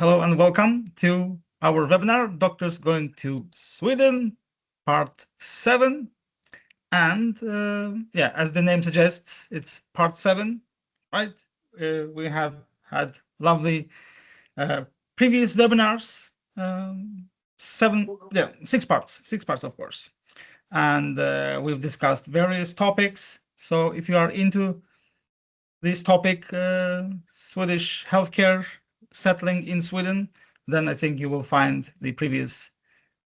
Hello and welcome to our webinar, Doctors Going to Sweden, Part 7. And as the name suggests, it's Part 7, right? We have had lovely previous webinars, 6 parts, of course. And we've discussed various topics. So if you are into this topic, Swedish healthcare, settling in Sweden, then I think you will find the previous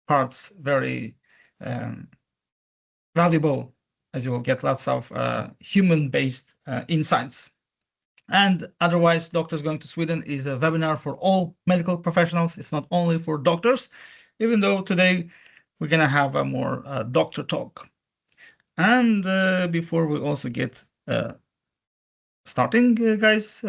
parts very valuable, as you will get lots of human-based insights. And otherwise, Doctors Going to Sweden is a webinar for all medical professionals. It's not only for doctors, even though today we're going to have a more doctor talk. And before we also get starting, guys,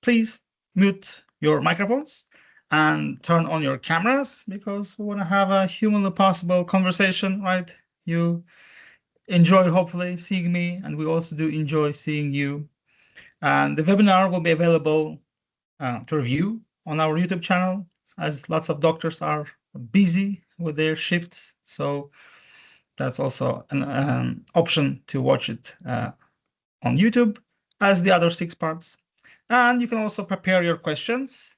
please mute your microphones and turn on your cameras, because we want to have a humanly possible conversation, right? You enjoy hopefully seeing me, and we also do enjoy seeing you. And the webinar will be available to review on our YouTube channel, as lots of doctors are busy with their shifts. So that's also an option to watch it on YouTube, as the other 6 parts. And you can also prepare your questions,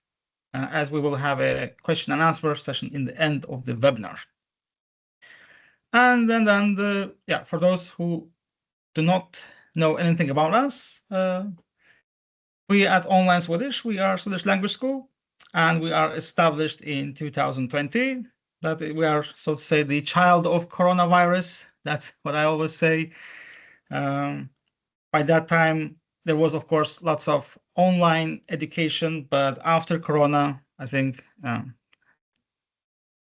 as we will have a question and answer session in the end of the webinar. And then for those who do not know anything about us, we at Online Swedish, we are Swedish language school, and we are established in 2020. That we are, so to say, the child of coronavirus. That's what I always say. By that time, there was, of course, lots of online education, but after Corona, I think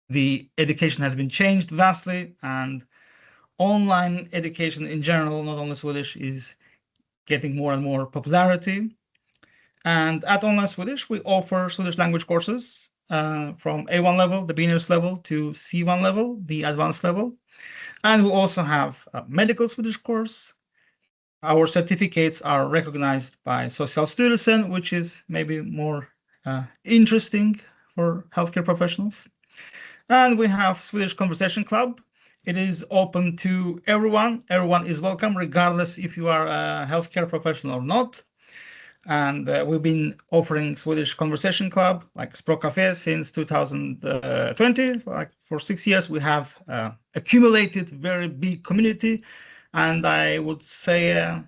the education has been changed vastly, and online education in general, not only Swedish, is getting more and more popularity. And at Online Swedish, we offer Swedish language courses from A1 level, the beginners level, to C1 level, the advanced level. And we also have a medical Swedish course. Our certificates are recognized by Socialstyrelsen, which is maybe more interesting for healthcare professionals. And we have Swedish Conversation Club. It is open to everyone. Everyone is welcome, regardless if you are a healthcare professional or not. And we've been offering Swedish Conversation Club, like Språkcafé, since 2020. For 6 years, we have accumulated very big community. And I would say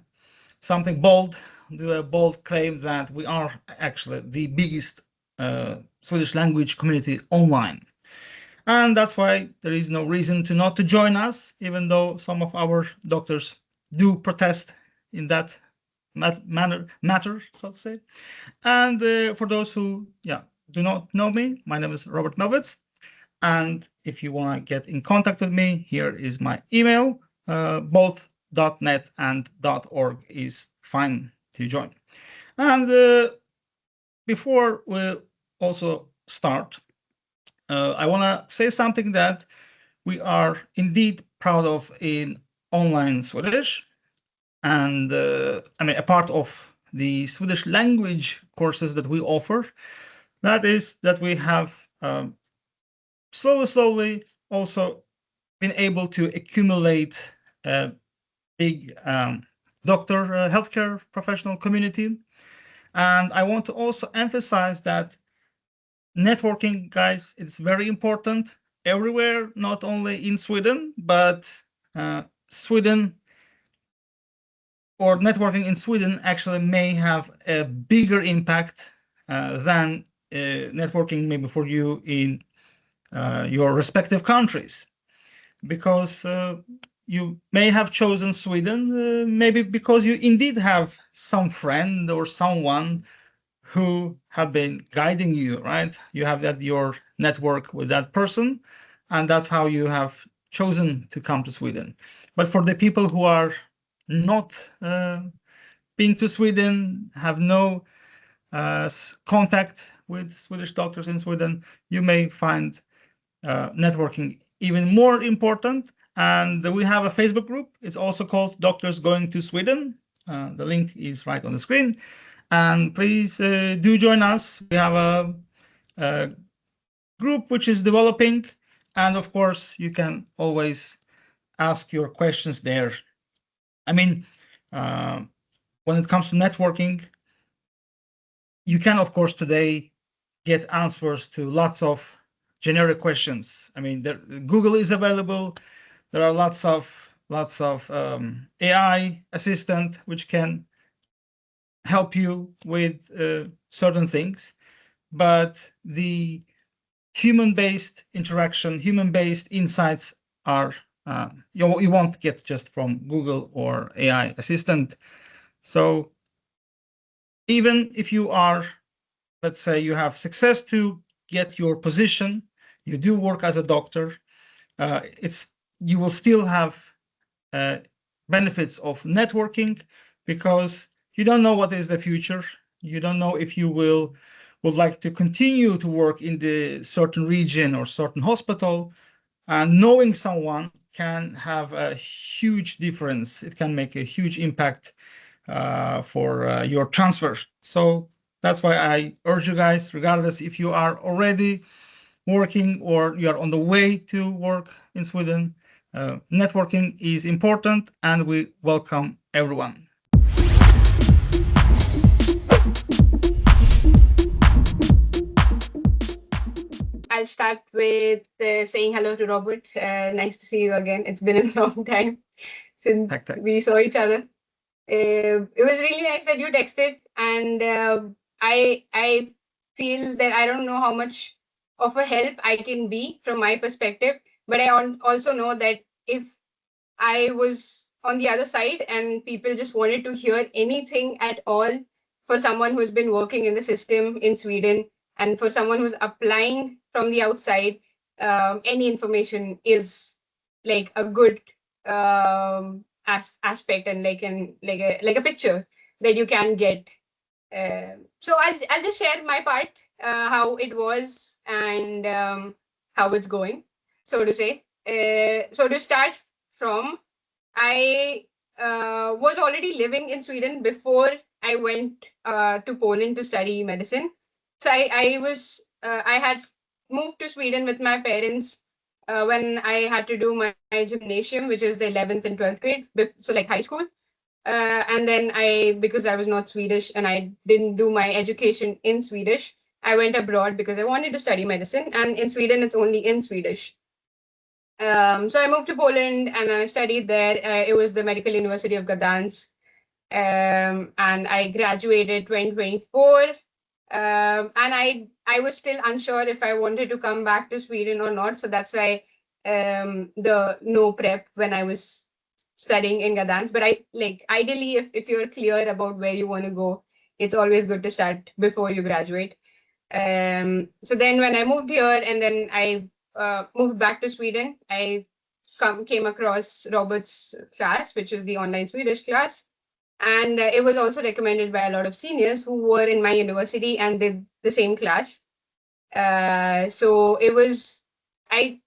something bold, do a bold claim that we are actually the biggest Swedish language community online. And that's why there is no reason to not to join us, even though some of our doctors do protest in that matter, so to say. And for those who do not know me, my name is Robert Melvitz. And if you want to get in contact with me, here is my email. Both .net and .org is fine to join. And before we also start, I want to say something that we are indeed proud of in Online Swedish. And a part of the Swedish language courses that we offer, that is that we have slowly also been able to accumulate a big healthcare professional community. And I want to also emphasize that networking, guys, it's very important everywhere, not only in Sweden, but Sweden or networking in Sweden actually may have a bigger impact than networking maybe for you in your respective countries. Because you may have chosen Sweden maybe because you indeed have some friend or someone who have been guiding you, right? You have your network with that person, and that's how you have chosen to come to Sweden. But for the people who are not been to Sweden, have no contact with Swedish doctors in Sweden, you may find networking even more important. And we have a Facebook group. It's also called Doctors Going to Sweden. The link is right on the screen. And please do join us. We have group which is developing. And of course, you can always ask your questions there. I mean, when it comes to networking, you can, of course, today get answers to lots of generic questions. I mean, Google is available. There are lots of AI assistant which can help you with certain things, but the human-based interaction, human-based insights are you won't get just from Google or AI assistant. So even if you are, let's say you have success to get your position, you do work as a doctor, you will still have benefits of networking, because you don't know what is the future. You don't know if you would like to continue to work in the certain region or certain hospital, and knowing someone can have a huge difference. It can make a huge impact for your transfer. So that's why I urge you guys, regardless if you are already working or you are on the way to work in Sweden, networking is important, and we welcome everyone. I'll start with saying hello to Robert. Nice to see you again. It's been a long time since we saw each other. It was really nice that you texted, and I feel that I don't know how much of a help I can be from my perspective, but I also know that if I was on the other side and people just wanted to hear anything at all for someone who's been working in the system in Sweden, and for someone who's applying from the outside, any information is like a good aspect, and like a picture that you can get. So I'll just share my part, how it was, and how it's going, so to say. So to start from, I was already living in Sweden before I went to Poland to study medicine. So I had moved to Sweden with my parents when I had to do my gymnasium, which is the 11th and 12th grade, so like high school. And then because I was not Swedish and I didn't do my education in Swedish, I went abroad because I wanted to study medicine. And in Sweden, it's only in Swedish. So I moved to Poland and I studied there. It was the Medical University of Gdansk. And I graduated 2024. And I was still unsure if I wanted to come back to Sweden or not. So that's why the no prep when I was studying in Gdansk. But ideally, if you're clear about where you want to go, it's always good to start before you graduate. So then when I moved here and then I moved back to Sweden, I came across Robert's class, which is the online Swedish class. And it was also recommended by a lot of seniors who were in my university and did the same class. So it was, I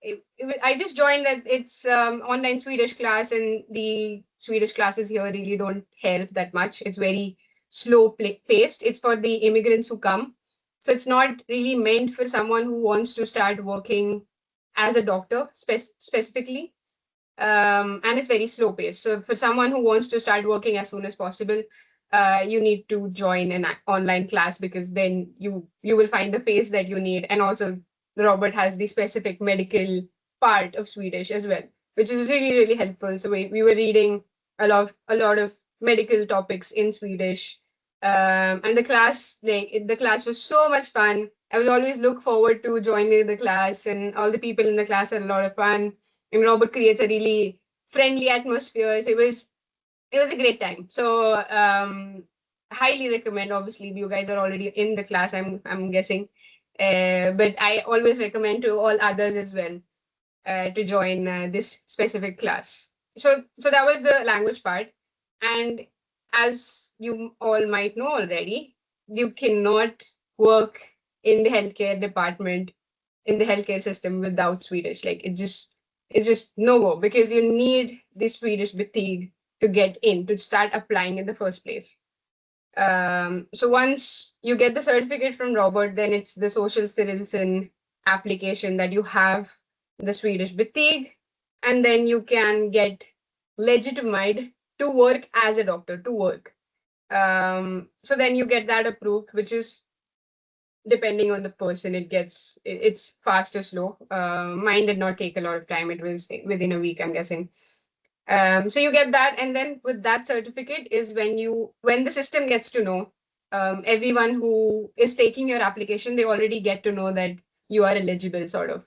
just joined that it's online Swedish class, and the Swedish classes here really don't help that much. It's very slow paced. It's for the immigrants who come. So it's not really meant for someone who wants to start working as a doctor specifically. And it's very slow paced. So for someone who wants to start working as soon as possible, you need to join an online class, because then you will find the pace that you need. And also Robert has the specific medical part of Swedish as well, which is really, really helpful. So we were reading a lot of medical topics in Swedish. And the class was so much fun. I would always look forward to joining the class, and all the people in the class had a lot of fun. And Robert creates a really friendly atmosphere. So it was a great time. So highly recommend. Obviously, you guys are already in the class, I'm guessing, but I always recommend to all others as well to join this specific class. So that was the language part. And as you all might know already, you cannot work in the healthcare department, in the healthcare system, without Swedish. Like it's just no go, because you need the Swedish fatigue to get in, to start applying in the first place. So once you get the certificate from Robert, then it's the Socialstyrelsen application that you have the Swedish betyg, and then you can get Legitimerad to work as a doctor, to work. So then you get that approved, which is depending on the person, it's fast or slow. Mine did not take a lot of time. It was within a week, I'm guessing. So you get that, and then with that certificate is when the system gets to know, everyone who is taking your application, they already get to know that you are eligible, sort of.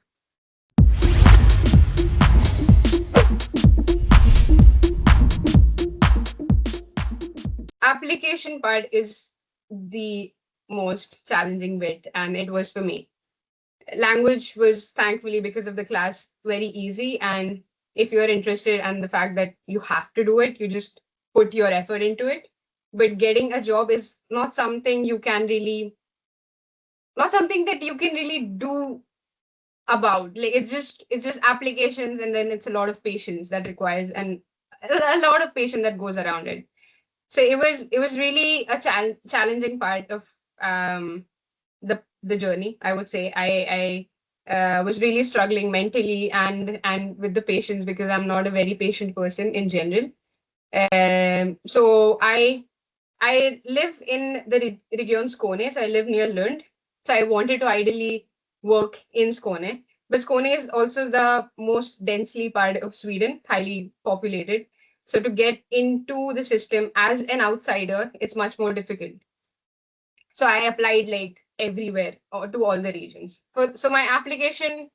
Application part is the most challenging bit, and it was for me. Language was, thankfully, because of the class, very easy, and if you're interested and the fact that you have to do it, you just put your effort into it. But getting a job is not something that you can really do about. Like it's just applications, and then it's a lot of patience that requires, and a lot of patience that goes around it. So it was really a challenging part of the journey. I would say I was really struggling mentally and with the patience, because I'm not a very patient person in general. So I live in the Region Skåne, so I live near Lund. So I wanted to ideally work in Skåne, but Skåne is also the most densely part of Sweden, highly populated. So to get into the system as an outsider, it's much more difficult. So I applied like everywhere, or to all the regions. So my application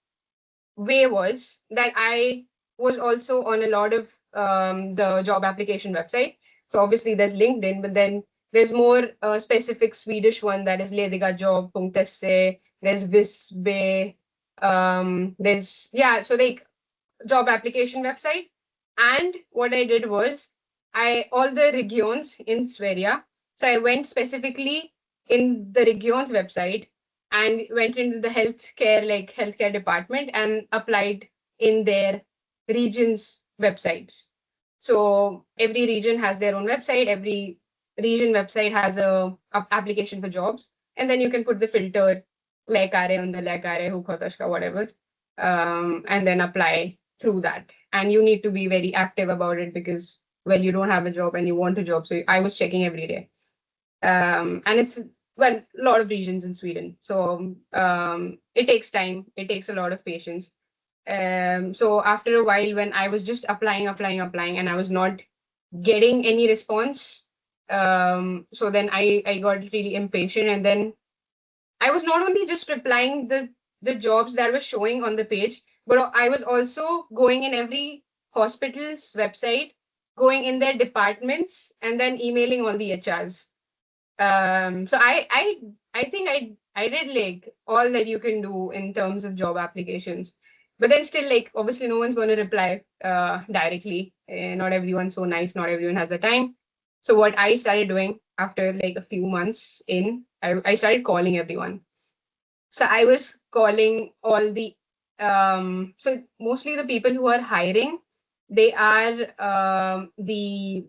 way was that I was also on a lot of the job application website. So obviously there's LinkedIn, but then there's more specific Swedish one, that is ledigajobb.se. There's Visby. So like job application website. And what I did was all the regions in Sverige. So I went specifically in the regions website and went into the healthcare department and applied in their regions websites. So every region has their own website. Every region website has a application for jobs, and then you can put the filter Läkare, Underläkare, sjuksköterska, whatever, and then apply through that. And you need to be very active about it, because you don't have a job and you want a job. So I was checking every day, and it's a lot of regions in Sweden. So it takes time. It takes a lot of patience. So after a while, when I was just applying, and I was not getting any response, so then I got really impatient, and then I was not only just replying the jobs that were showing on the page, but I was also going in every hospital's website, going in their departments, and then emailing all the HRs. So I think I did like all that you can do in terms of job applications, but then still, like, obviously no one's going to reply directly. Not everyone's so nice. Not everyone has the time. So what I started doing after like a few months in, I started calling everyone. So I was calling all the so mostly the people who are hiring, they are the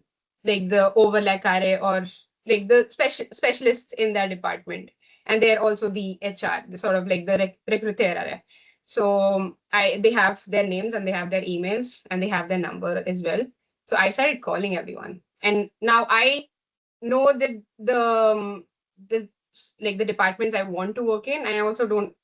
Overläkare, or like the specialists in that department, and they're also the HR, the sort of like the recruiterare. So they have their names, and they have their emails, and they have their number as well. So I started calling everyone, and now I know that the like the departments I want to work in, and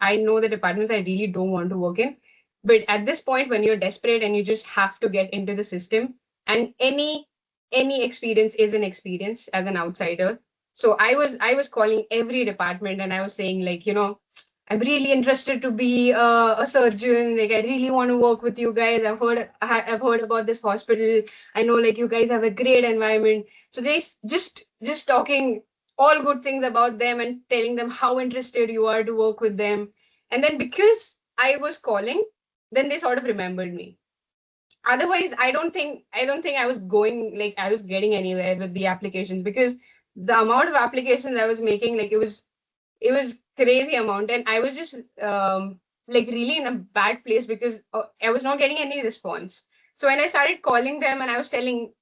I know the departments I really don't want to work in. But at this point, when you're desperate and you just have to get into the system, and any experience is an experience as an outsider. So I was calling every department, and I was saying, like, I'm really interested to be a surgeon. Like, I really want to work with you guys. I've heard about this hospital. I know, like, you guys have a great environment. So they just talking all good things about them and telling them how interested you are to work with them. And then because I was calling, then they sort of remembered me. Otherwise, I don't think I was getting anywhere with the applications, because the amount of applications I was making, like, it was crazy amount, and I was just like really in a bad place, because I was not getting any response. So when I started calling them and I was telling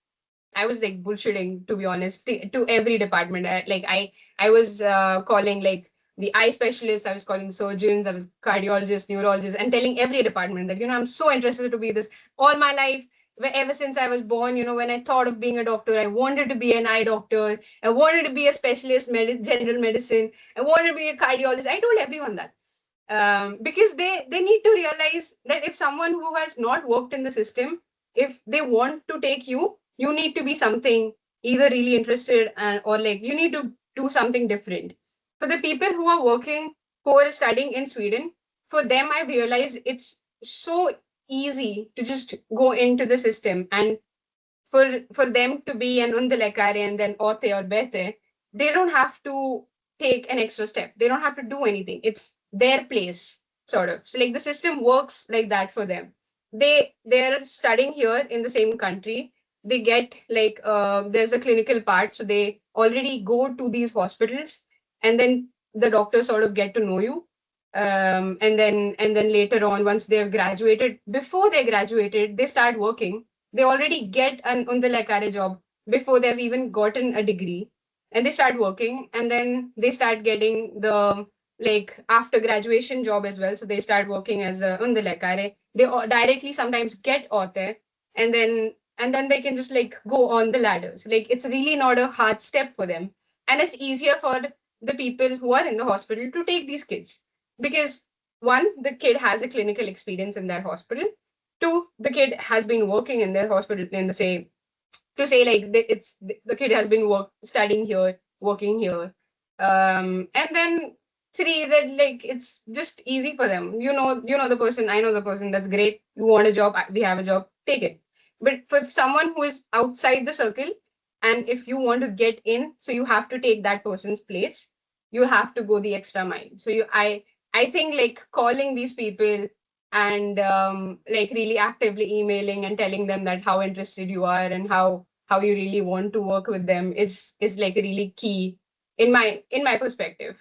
I was like bullshitting, to be honest, to every department. I was calling like the eye specialists, I was calling surgeons, I was cardiologists, neurologists, and telling every department that, I'm so interested to be this all my life. Ever since I was born, when I thought of being a doctor, I wanted to be an eye doctor. I wanted to be a specialist, general medicine. I wanted to be a cardiologist. I told everyone that. Because they need to realize that if someone who has not worked in the system, if they want to take you, you need to be something either really interested or like you need to do something different. For the people who are working, who are studying in Sweden, for them, I've realized it's so easy to just go into the system, and for them to be an Underläkare and then Åte or Bete, they don't have to take an extra step. They don't have to do anything. It's their place, sort of. So like the system works like that for them. They're studying here in the same country. They get like there's a clinical part, so they already go to these hospitals, and then the doctors sort of get to know you. And then later on, once they've graduated, before they graduated, they start working. They already get an Underläkare job before they've even gotten a degree, and they start working, and then they start getting the like after graduation job as well. So they start working as a Underläkare. They directly sometimes get Åte, and then they can just like go on the ladders. Like it's really not a hard step for them, and it's easier for the people who are in the hospital to take these kids, because one, the kid has a clinical experience in that hospital. Two, the kid has been working in their hospital in the same, to say like the kid has been studying here, working here. And then three, that like it's just easy for them. You know the person, I know the person, that's great. You want a job, we have a job, take it. But for someone who is outside the circle, and if you want to get in, so you have to take that person's place. You have to go the extra mile. So I think like calling these people and like really actively emailing and telling them that how interested you are and how you really want to work with them is like really key in my perspective.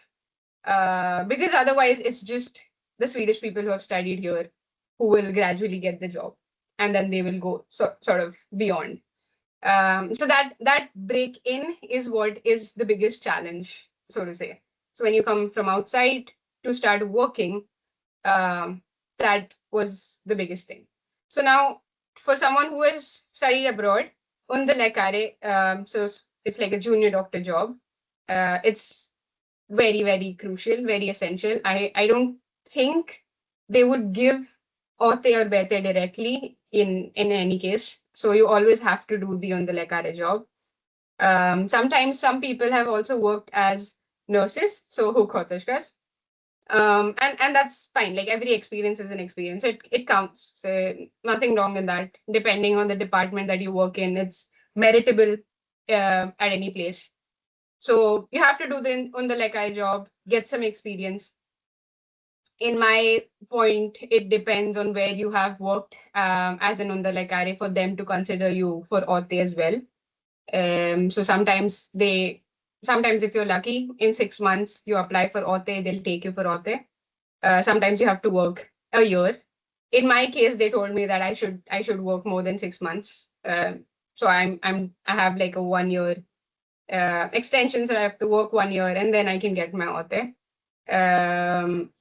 Because otherwise it's just the Swedish people who have studied here who will gradually get the job, and then they will go sort of beyond. So that break in is what is the biggest challenge, so to say. So when you come from outside to start working, that was the biggest thing. So now, for someone who has studied abroad, Underläkare, so it's like a junior doctor job. It's very, very crucial, very essential. I don't think they would give Åte or Bete directly in any case. So you always have to do the Underläkare job. Sometimes some people have also worked as nurses, so sjuksköterskas. And that's fine. Like every experience is an experience. It counts. So nothing wrong in that. Depending on the department that you work in, it's meritable at any place. So you have to do the Underläkare job, get some experience. In my point, it depends on where you have worked as an Underläkare for them to consider you for Åte as well. So sometimes if you're lucky, in 6 months you apply for Åte, they'll take you for Åte. Sometimes you have to work a year. In my case, they told me that I should work more than 6 months. So I have like a 1 year extension, so I have to work 1 year and then I can get my Åte.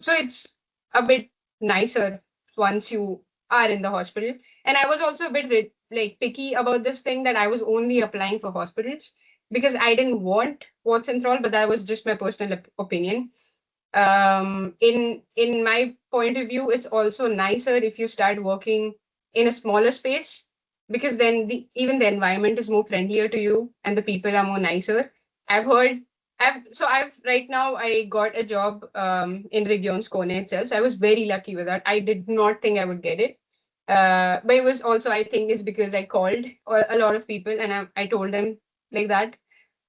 So it's a bit nicer once you are in the hospital. And I was also a bit like picky about this thing, that I was only applying for hospitals because I didn't want what's enthralled, but that was just my personal opinion. In my point of view, it's also nicer if you start working in a smaller space, because then even the environment is more friendlier to you and the people are more nicer. I've right now I got a job in Region Skåne itself. So I was very lucky with that. I did not think I would get it. But it was also, I think, is because I called a lot of people and I told them like that.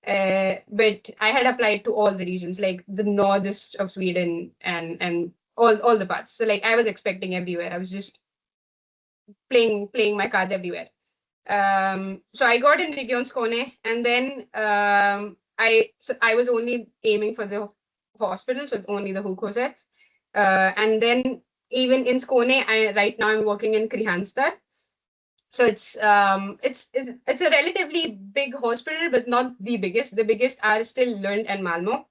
But I had applied to all the regions, like the northeast of Sweden and all the parts. So like I was expecting everywhere. I was just playing my cards everywhere. So I got in Region Skåne, and then I was only aiming for the hospital, so only the sjukhusets. And then even in Skåne, right now I'm working in Kristianstad. So it's a relatively big hospital, but not the biggest. The biggest are still Lund and Malmo.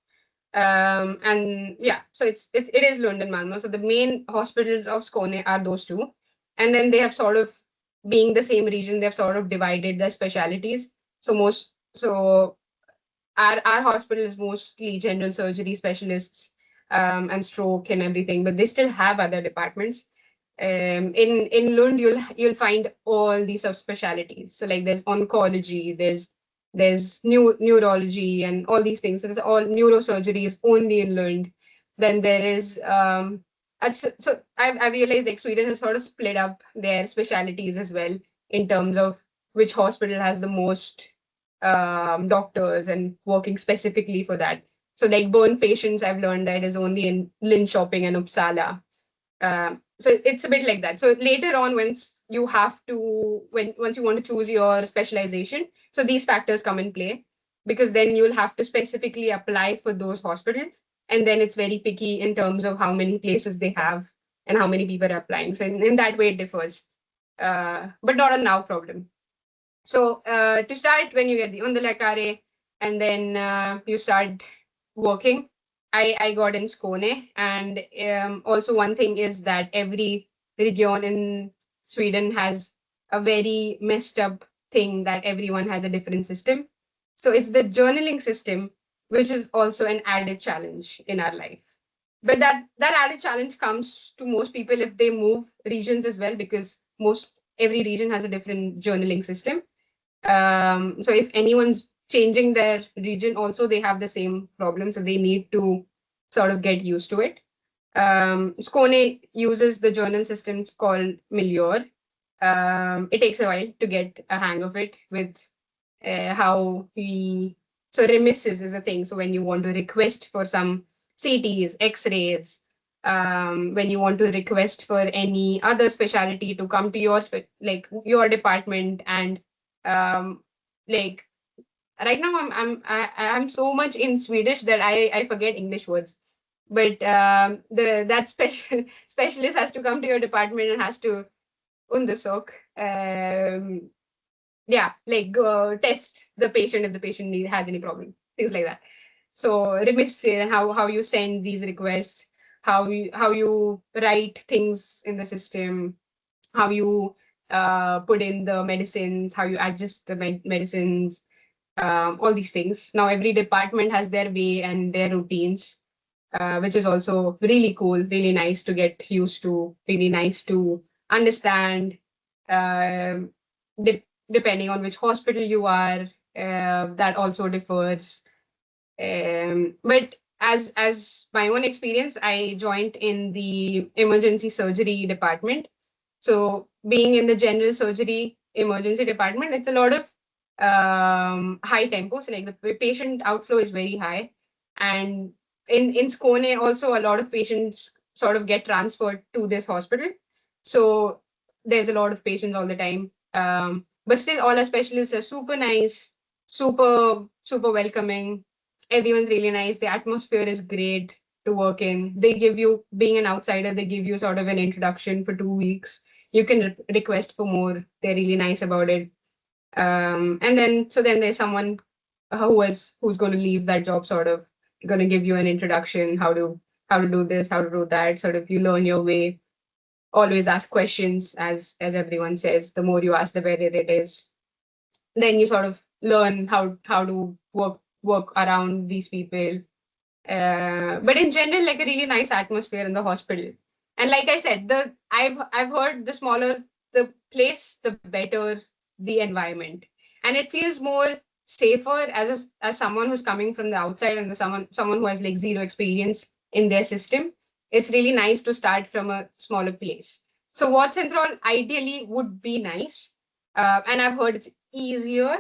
And yeah, so it is Lund and Malmo. So the main hospitals of Skåne are those two, and then they have sort of, being the same region, they've sort of divided their specialities. So our hospital is mostly general surgery specialists, and stroke and everything, but they still have other departments. In Lund, you'll find all these subspecialties. So like there's oncology, there's neurology and all these things. So there's all neurosurgery is only in Lund. Then there is so I've realized like Sweden has sort of split up their specialities as well in terms of which hospital has the most doctors and working specifically for that. So like burn patients, I've learned that is only in Linköping and Uppsala. So it's a bit like that. So later on, once you once you want to choose your specialization, so these factors come in play, because then you'll have to specifically apply for those hospitals, and then it's very picky in terms of how many places they have and how many people are applying. So in that way, it differs, but not a now problem. So to start, when you get the Underläkare, and then you start working, I got in Skåne. And also one thing is that every region in Sweden has a very messed up thing, that everyone has a different system. So it's the journaling system, which is also an added challenge in our life. But that added challenge comes to most people if they move regions as well, because every region has a different journaling system. So if anyone's changing their region, also they have the same problem, so they need to sort of get used to it. Skåne uses the journal systems called Milior. It takes a while to get a hang of it with how we. So remisses is a thing. So when you want to request for some CTs, X-rays, when you want to request for any other specialty to come to your department, and like right now I'm so much in Swedish that I forget English words. But that specialist has to come to your department and has to undersök, like test the patient if the patient has any problem, things like that. So remiss, how you send these requests, how you write things in the system, how you put in the medicines, how you adjust the medicines, all these things. Now every department has their way and their routines, which is also really cool, really nice to get used to, really nice to understand, depending on which hospital you are. That also differs. But as my own experience, I joined in the emergency surgery department. So being in the general surgery emergency department, it's a lot of high tempo. So like the patient outflow is very high. And in Skåne also, a lot of patients sort of get transferred to this hospital. So there's a lot of patients all the time. But still, all our specialists are super nice, super welcoming. Everyone's really nice. The atmosphere is great to work in. They give you, being an outsider, they give you sort of an introduction for 2 weeks. You can request for more. They're really nice about it. And then there's someone who's going to leave that job, sort of going to give you an introduction, how to do this, how to do that. Sort of you learn your way. Always ask questions, as everyone says. The more you ask, the better it is. Then you sort of learn how to work around these people. But in general, like a really nice atmosphere in the hospital. And like I said, I've heard the smaller the place, the better the environment, and it feels more safer as someone who's coming from the outside, and someone who has like zero experience in their system. It's really nice to start from a smaller place. So Wat Central ideally would be nice, and I've heard it's easier.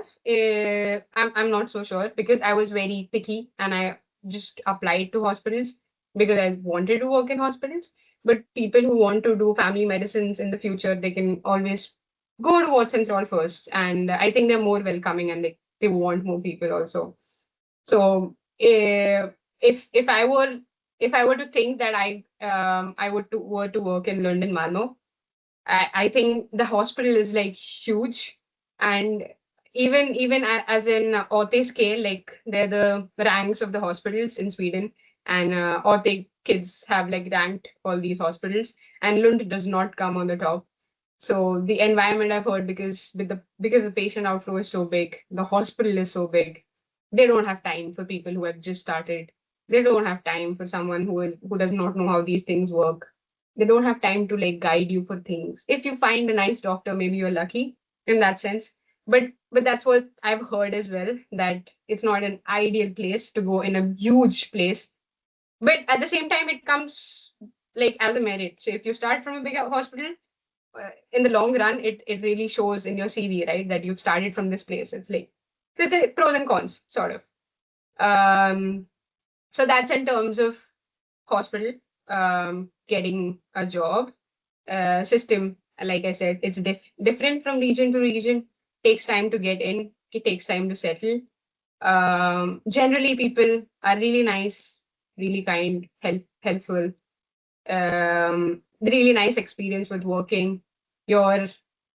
I'm not so sure, because I was very picky and I just applied to hospitals because I wanted to work in hospitals. But people who want to do family medicines in the future, they can always go to Wat Central first. And I think they're more welcoming, and they want more people also. So if I were to think that I were to work in London, Malmo, I think the hospital is like huge, and even as in Orte scale, like they're the ranks of the hospitals in Sweden, and Orte kids have like ranked all these hospitals, and Lund does not come on the top. So the environment I've heard, because the patient outflow is so big, the hospital is so big, they don't have time for people who have just started. They don't have time for someone who does not know how these things work. They don't have time to like guide you for things. If you find a nice doctor, maybe you're lucky in that sense. But that's what I've heard as well, that it's not an ideal place to go in a huge place. But at the same time, it comes like as a merit. So if you start from a big hospital, in the long run, it really shows in your CV, right? That you've started from this place. It's a pros and cons, sort of. Um, so that's in terms of hospital, getting a job. System, like I said, it's different from region to region. Takes time to get in. It takes time to settle. Generally, people are really nice, really kind, helpful. Really nice experience with working. Your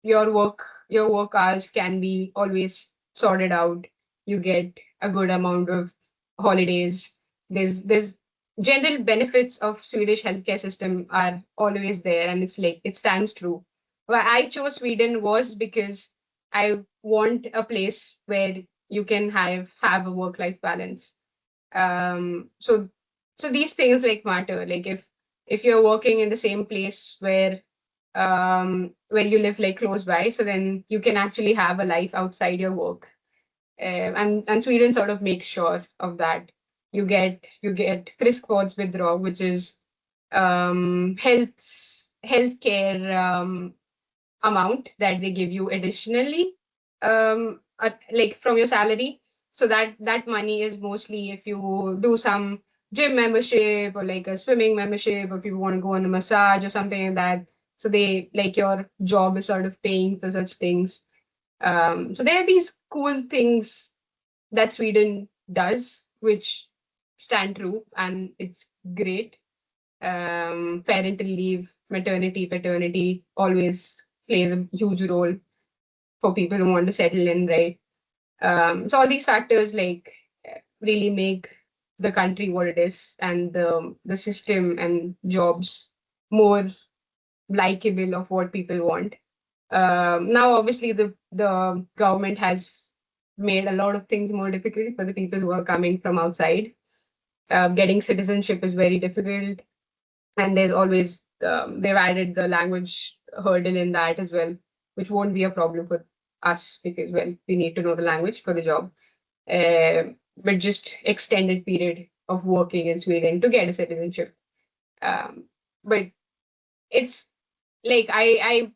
your work hours can be always sorted out. You get a good amount of holidays. There's general benefits of Swedish healthcare system are always there, and it's like it stands true. Why I chose Sweden was because I want a place where you can have a work-life balance. So these things like matter. Like if you're working in the same place where you live like close by, so then you can actually have a life outside your work. And Sweden sort of makes sure of that. You get friskvårdsbidrag, which is healthcare amount that they give you additionally, like from your salary. So that money is mostly if you do some gym membership or like a swimming membership, or if you want to go on a massage or something like that. So they like your job is sort of paying for such things. So there are these cool things that Sweden does, which stand true, and it's great. Parental leave, maternity, paternity always plays a huge role for people who want to settle in, right? So all these factors like really make the country what it is, and the system and jobs more likable of what people want. Now, obviously, the government has made a lot of things more difficult for the people who are coming from outside. Getting citizenship is very difficult, and there's always they've added the language hurdle in that as well, which won't be a problem for us because well, we need to know the language for the job. But just extended period of working in Sweden to get a citizenship. But it's like I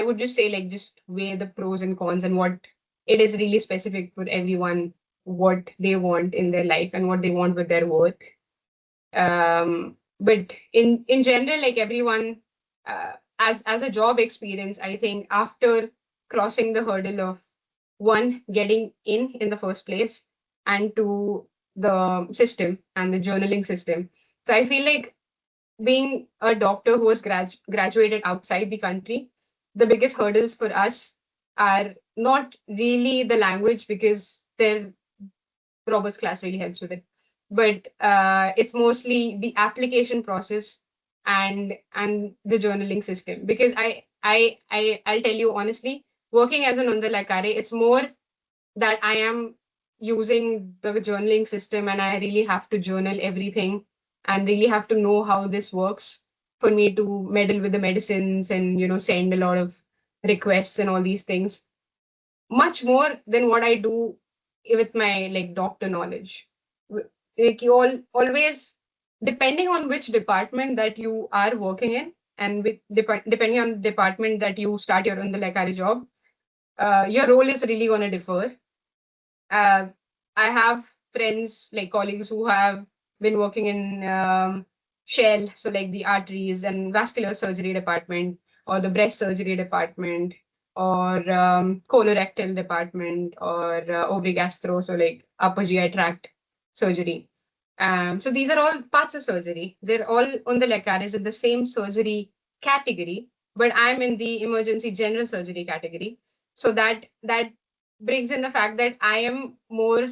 would just say like just weigh the pros and cons and what it is really specific for everyone, what they want in their life and what they want with their work. But in general, like everyone, as a job experience, I think after crossing the hurdle of one getting in the first place, and two the system and the journaling system. So I feel like being a doctor who was graduated outside the country, the biggest hurdles for us are not really the language because their Robert's class really helps with it, but it's mostly the application process and the journaling system. Because I'll tell you honestly, working as an Underläkare, it's more that I am using the journaling system and I really have to journal everything and really have to know how this works for me to meddle with the medicines and send a lot of requests and all these things, much more than what I do with my like doctor knowledge. Like you always, depending on which department that you are working in, and depending on the department that you start your Underläkare job, your role is really going to differ. I have friends, like colleagues, who have been working in Shell, so like the arteries and vascular surgery department, or the breast surgery department, or colorectal department, or ovary gastro, so like upper GI tract surgery. So these are all parts of surgery. They're all on the Läkare in the same surgery category, but I'm in the emergency general surgery category. So that brings in the fact that I am more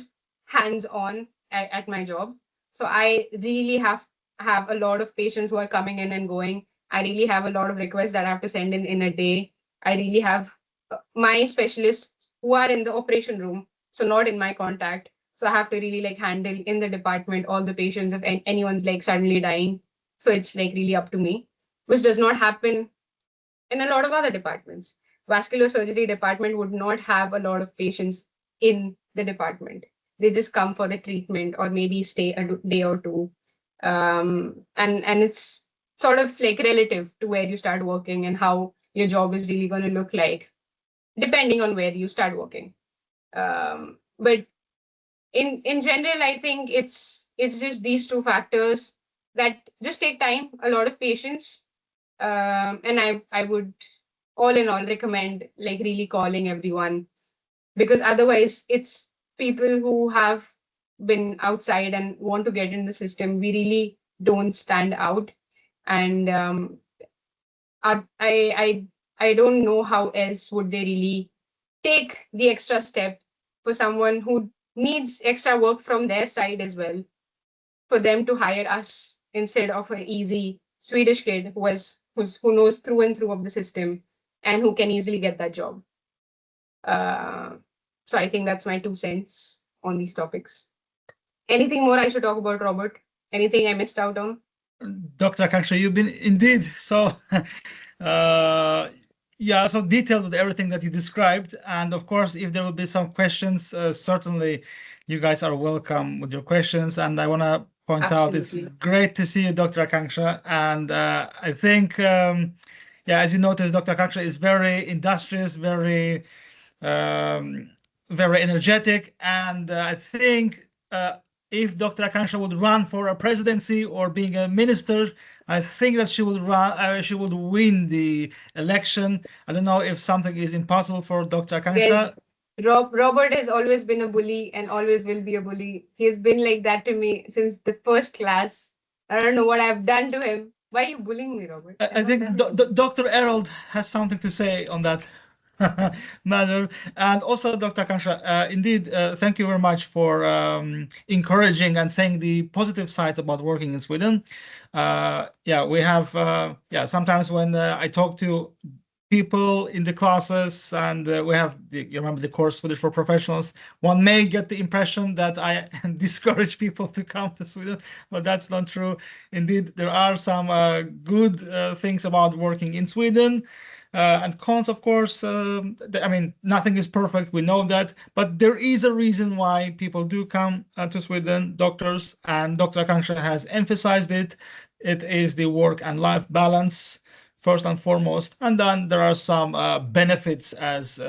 hands-on at my job. So I really have a lot of patients who are coming in and going. I really have a lot of requests that I have to send in a day. I really have my specialists who are in the operation room, so not in my contact. So I have to really like handle in the department all the patients if anyone's like suddenly dying. So it's like really up to me, which does not happen in a lot of other departments. Vascular surgery department would not have a lot of patients in the department. They just come for the treatment or maybe stay a day or two. And it's sort of like relative to where you start working and how your job is really going to look like, depending on where you start working. But in general, I think it's just these two factors that just take time, a lot of patience, and I would all in all recommend like really calling everyone, because otherwise it's people who have been outside and want to get in the system. We really don't stand out, and I don't know how else would they really take the extra step for someone who needs extra work from their side as well, for them to hire us instead of an easy Swedish kid who knows through and through of the system and who can easily get that job. So I think that's my 2 cents on these topics. Anything more I should talk about, Robert? Anything I missed out on? Dr. Aakanksha, you've been indeed so yeah, so detailed with everything that you described. And of course, if there will be some questions, certainly you guys are welcome with your questions. And I want to point out it's great to see you, Dr. Aakanksha. And I think, yeah, as you noticed, Dr. Aakanksha is very industrious, very energetic. And I think if Dr. Aakanksha would run for a presidency or being a minister, I think that she would run. She would win the election. I don't know if something is impossible for Dr. Aakanksha. Robert has always been a bully and always will be a bully. He has been like that to me since the first class. I don't know what I've done to him. Why are you bullying me, Robert? I think Dr. Harold has something to say on that matter. And also, Dr. Aakanksha, indeed, thank you very much for encouraging and saying the positive sides about working in Sweden. Yeah, we have, yeah, sometimes when I talk to people in the classes and we have, you remember the course Swedish for Professionals, one may get the impression that I discourage people to come to Sweden, but that's not true. Indeed, there are some good things about working in Sweden. And cons, of course, I mean, nothing is perfect, we know that, but there is a reason why people do come to Sweden, doctors, and Dr. Aakanksha has emphasized it. It is the work and life balance, first and foremost, and then there are some benefits as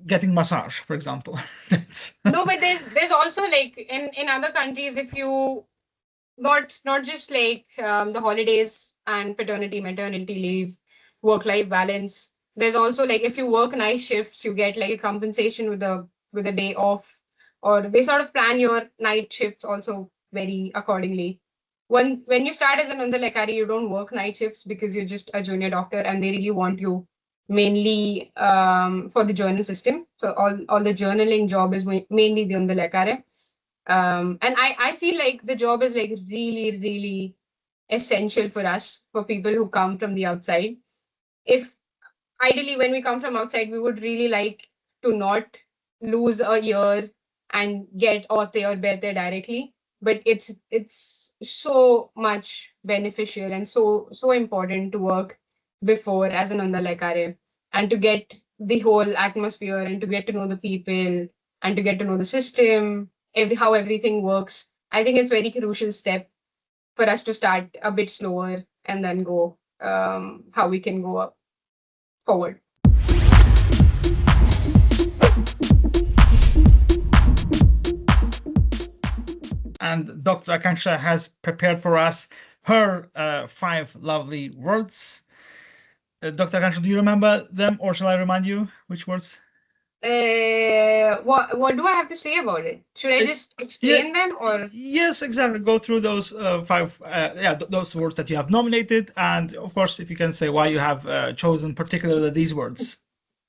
getting massage, for example. No, but there's also like in other countries, if you not just like the holidays and paternity, maternity leave, work-life balance. There's also like if you work night shifts, you get like a compensation with a day off, or they sort of plan your night shifts also very accordingly. When you start as an Underläkare, you don't work night shifts because you're just a junior doctor and they really want you mainly for the journal system. So all the journaling job is mainly the Underläkare. And I feel like the job is like really, really essential for us, for people who come from the outside. If ideally when we come from outside, we would really like to not lose a year and get Åte or Bete directly. But it's so much beneficial and so important to work before as an Underläkare and to get the whole atmosphere and to get to know the people and to get to know the system, how everything works. I think it's a very crucial step for us to start a bit slower and then go how we can go up forward. And Dr. Aakanksha has prepared for us her 5 lovely words. Dr. Aakanksha, do you remember them, or shall I remind you which words? What do I have to say about it? Should I just explain them, or? Yes, exactly. Go through those five, those words that you have nominated, and of course, if you can say why you have chosen particularly these words.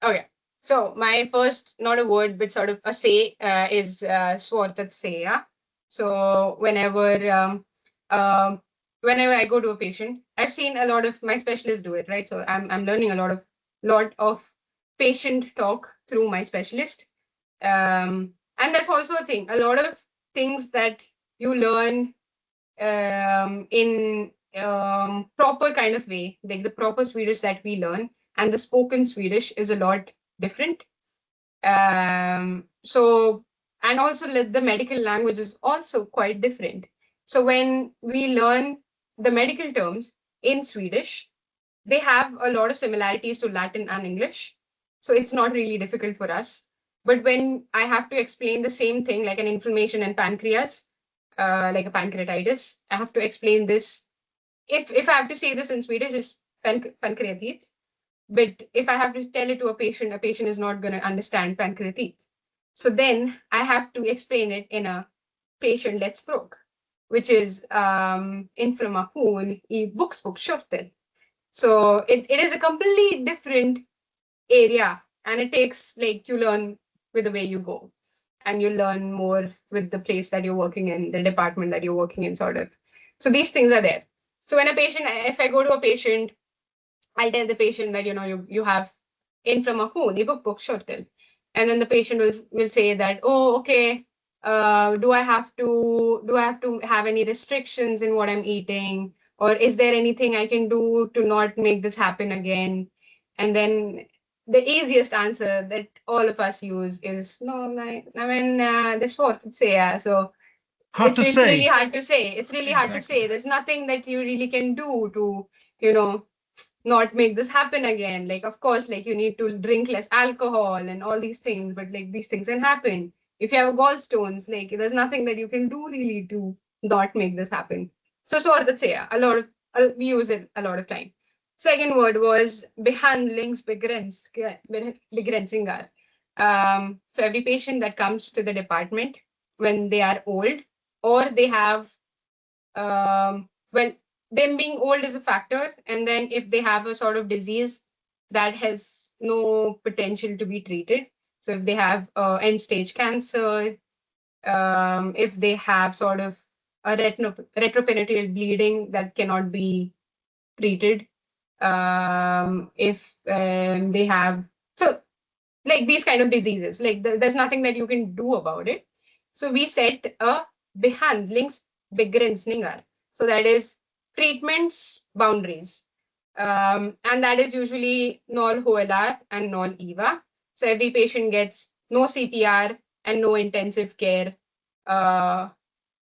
Okay. So my first, not a word, but sort of a say is Swartat Seya. So whenever I go to a patient, I've seen a lot of my specialists do it, right? So I'm learning a lot of patient talk through my specialist. And that's also a thing. A lot of things that you learn in proper kind of way, like the proper Swedish that we learn, and the spoken Swedish is a lot different. So, and also the medical language is also quite different. So when we learn the medical terms in Swedish, they have a lot of similarities to Latin and English. So it's not really difficult for us. But when I have to explain the same thing, like an inflammation in pancreas, like a pancreatitis, I have to explain this. If I have to say this in Swedish, it's pancreatitis. But if I have to tell it to a patient is not going to understand pancreatitis. So then I have to explain it in a patient-led språk, which is information i buksbokskörtel. So it is a completely different area, and it takes, like, you learn with the way you go, and you learn more with the place that you're working in, the department that you're working in, sort of. So these things are there. So when if I go to a patient, I'll tell the patient that, you have inflammation i buksbokskörtel, and then the patient will say that, oh, okay, do I have to have any restrictions in what I'm eating, or is there anything I can do to not make this happen again? And then the easiest answer that all of us use is no, I mean, this what it's say. So Hard to it's say. really hard to say. It's really hard to say. There's nothing that you really can do to, not make this happen again. Like, of course, like, you need to drink less alcohol and all these things, but like, these things can happen. If you have gallstones, like, there's nothing that you can do really to not make this happen. So Swartatseya, we use it a lot of time. Second word was begränsningar. So every patient that comes to the department when they are old, or they have, well, them being old is a factor, and then if they have a sort of disease that has no potential to be treated, so if they have end stage cancer, if they have sort of a retroperitoneal bleeding that cannot be treated, if they have, so like these kind of diseases, like there's nothing that you can do about it. So we set a behandlingsbegränsningar. So that is treatments boundaries. And that is usually null HLR and null EVA. So every patient gets no CPR and no intensive care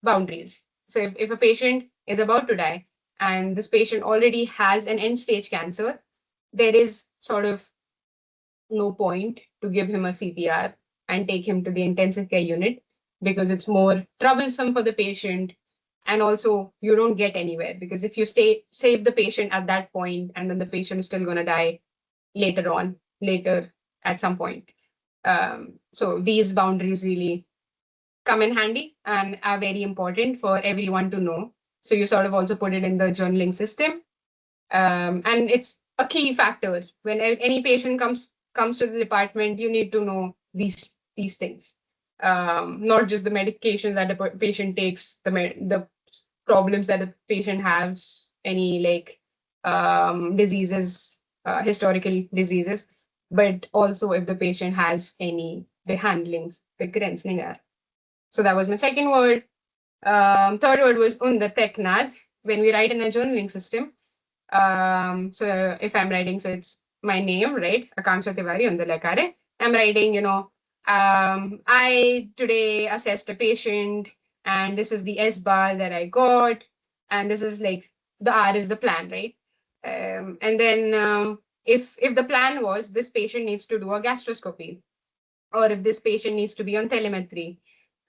boundaries. So if a patient is about to die and this patient already has an end stage cancer, there is sort of no point to give him a CPR and take him to the intensive care unit, because it's more troublesome for the patient, and also you don't get anywhere, because if you save the patient at that point, and then the patient is still going to die later at some point. So these boundaries really come in handy and are very important for everyone to know. So you sort of also put it in the journaling system. And it's a key factor. When any patient comes to the department, you need to know these things. Not just the medication that the patient takes, the problems that the patient has, any like diseases, historical diseases, but also if the patient has any behandlingsbegränsningar. So that was my second word. Third word was Undertecknad. When we write in a journaling system, so if I'm writing, so it's my name, right? Aakanksha Underläkare. I'm writing, I today assessed a patient, and this is the S bar that I got, and this is like the R is the plan, right? And then if the plan was this patient needs to do a gastroscopy, or if this patient needs to be on telemetry,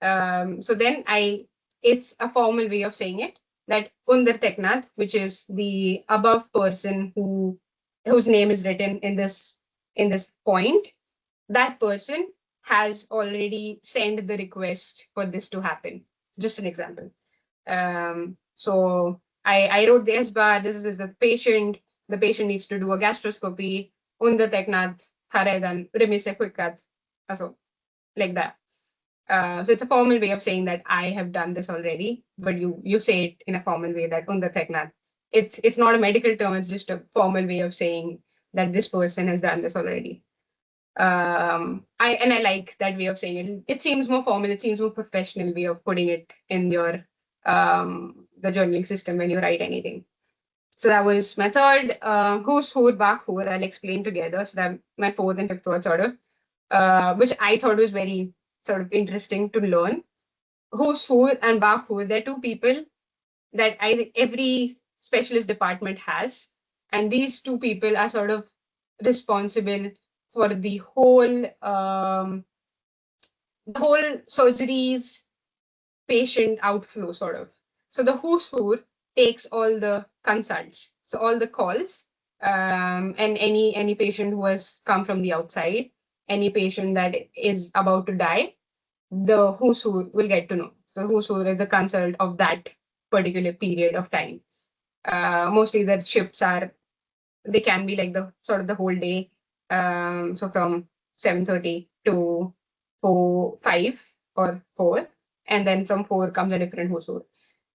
so then it's a formal way of saying it, that Undertecknad, which is the above person whose name is written in this point, that person has already sent the request for this to happen. Just an example. So I wrote the SBAR, this is the patient needs to do a gastroscopy, undertecknat har redan remissskickat, alltså, like that. So it's a formal way of saying that I have done this already, but you say it in a formal way that undertecknat. It's not a medical term, it's just a formal way of saying that this person has done this already. I like that way of saying it. It seems more formal, it seems more professional way of putting it in your the journaling system when you write anything. So that was my third. Who's who, back who, I'll explain together. So that my fourth and fifth word sort of, which I thought was very sort of interesting to learn. Who's who and back who, they're two people that every specialist department has, and these two people are sort of responsible for the whole surgeries patient outflow sort of. So the who's who takes all the consults, so all the calls, and any patient who has come from the outside, any patient that is about to die, the who's who will get to know. So who's who is a consult of that particular period of time. Mostly the shifts they can be like the sort of the whole day. So from 7:30 to 5 or 4, and then from 4 comes a different husur.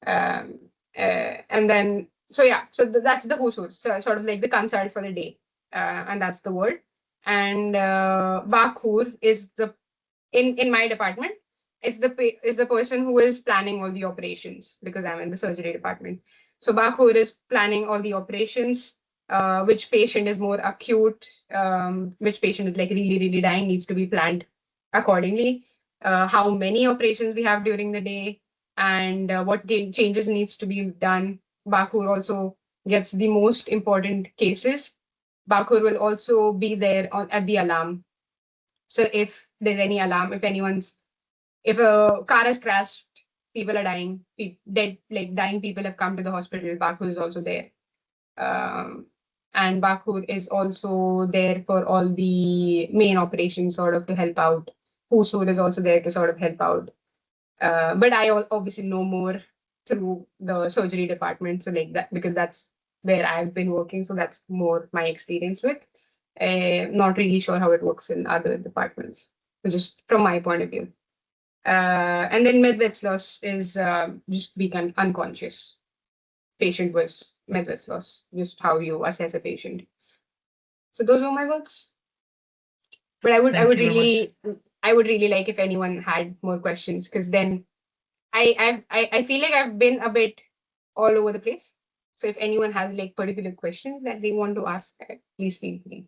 And then so that's the husur, so sort of like the consult for the day, and that's the word. And bakhur is the in my department. It's the person who is planning all the operations, because I'm in the surgery department. So bakhur is planning all the operations. Which patient is more acute, which patient is like really, really dying, needs to be planned accordingly. How many operations we have during the day, and what changes needs to be done. Bakhur also gets the most important cases. Bakhur will also be there at the alarm. So if there's any alarm, if a car has crashed, people are dying, dying people have come to the hospital, Bakhur is also there. And Bakhur is also there for all the main operations, sort of to help out. Husur is also there to sort of help out. But I obviously know more through the surgery department, so like that, because that's where I've been working. So that's more my experience with. Not really sure how it works in other departments, so just from my point of view. And then medvetslös is just being unconscious. Patient was medvetslös, just how you assess a patient. So those were my words. But I would really like if anyone had more questions, because then I feel like I've been a bit all over the place. So if anyone has like particular questions that they want to ask, please feel free.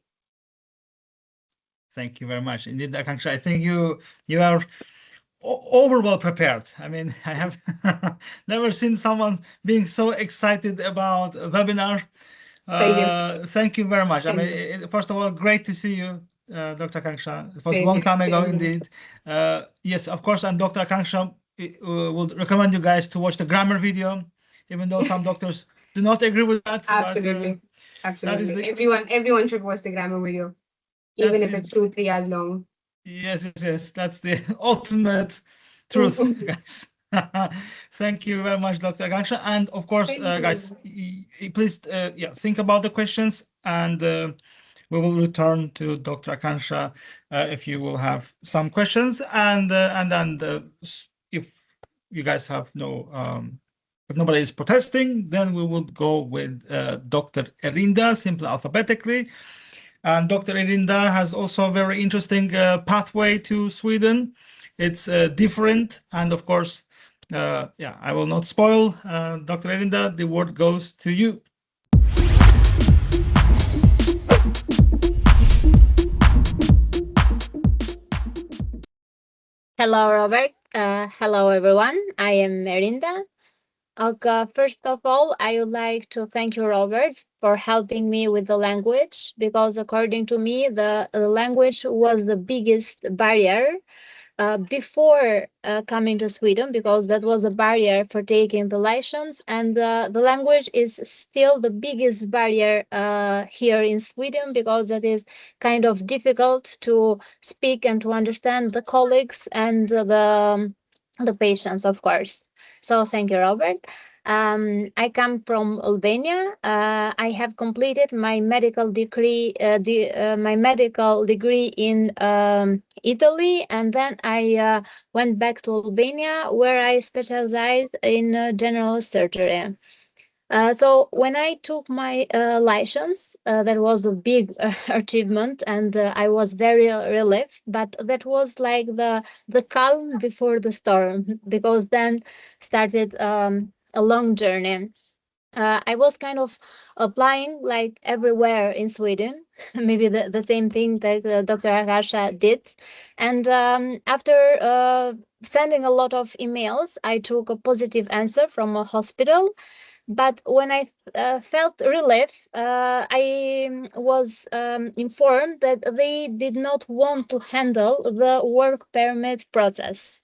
Thank you very much. Indeed, Aakanksha, I think you are over well prepared. I mean, I have never seen someone being so excited about a webinar. Thank you very much. First of all, great to see you, Dr. Aakanksha. It was a long time ago, indeed. Yes, of course, and Dr. Aakanksha would recommend you guys to watch the grammar video, even though some doctors do not agree with that. Absolutely. But, absolutely. Everyone should watch the grammar video, even if it's 2-3 hours long. Yes. That's the ultimate truth, guys. Thank you very much, Dr. Aakanksha. And of course, guys, please think about the questions, and we will return to Dr. Aakanksha if you will have some questions. And then if you guys have if nobody is protesting, then we will go with Dr. Erinda, simply alphabetically. And Dr. Erinda has also a very interesting pathway to Sweden. It's different, and of course, I will not spoil. Dr. Erinda, the word goes to you. Hello, Robert. Hello, everyone. I am Erinda. Okay, first of all, I would like to thank you, Robert, for helping me with the language, because according to me, the language was the biggest barrier before coming to Sweden, because that was a barrier for taking the license, and the language is still the biggest barrier here in Sweden, because that is kind of difficult to speak and to understand the colleagues and the patients, of course. So thank you, Robert. I come from Albania. I have completed my medical degree, in Italy, and then I went back to Albania, where I specialized in general surgery. So when I took my license, that was a big achievement, and I was very relieved. But that was like the calm before the storm, because then started a long journey. I was kind of applying like everywhere in Sweden, maybe the same thing that Dr. Aakanksha did. And after sending a lot of emails, I took a positive answer from a hospital. But when I felt relief, I was informed that they did not want to handle the work permit process.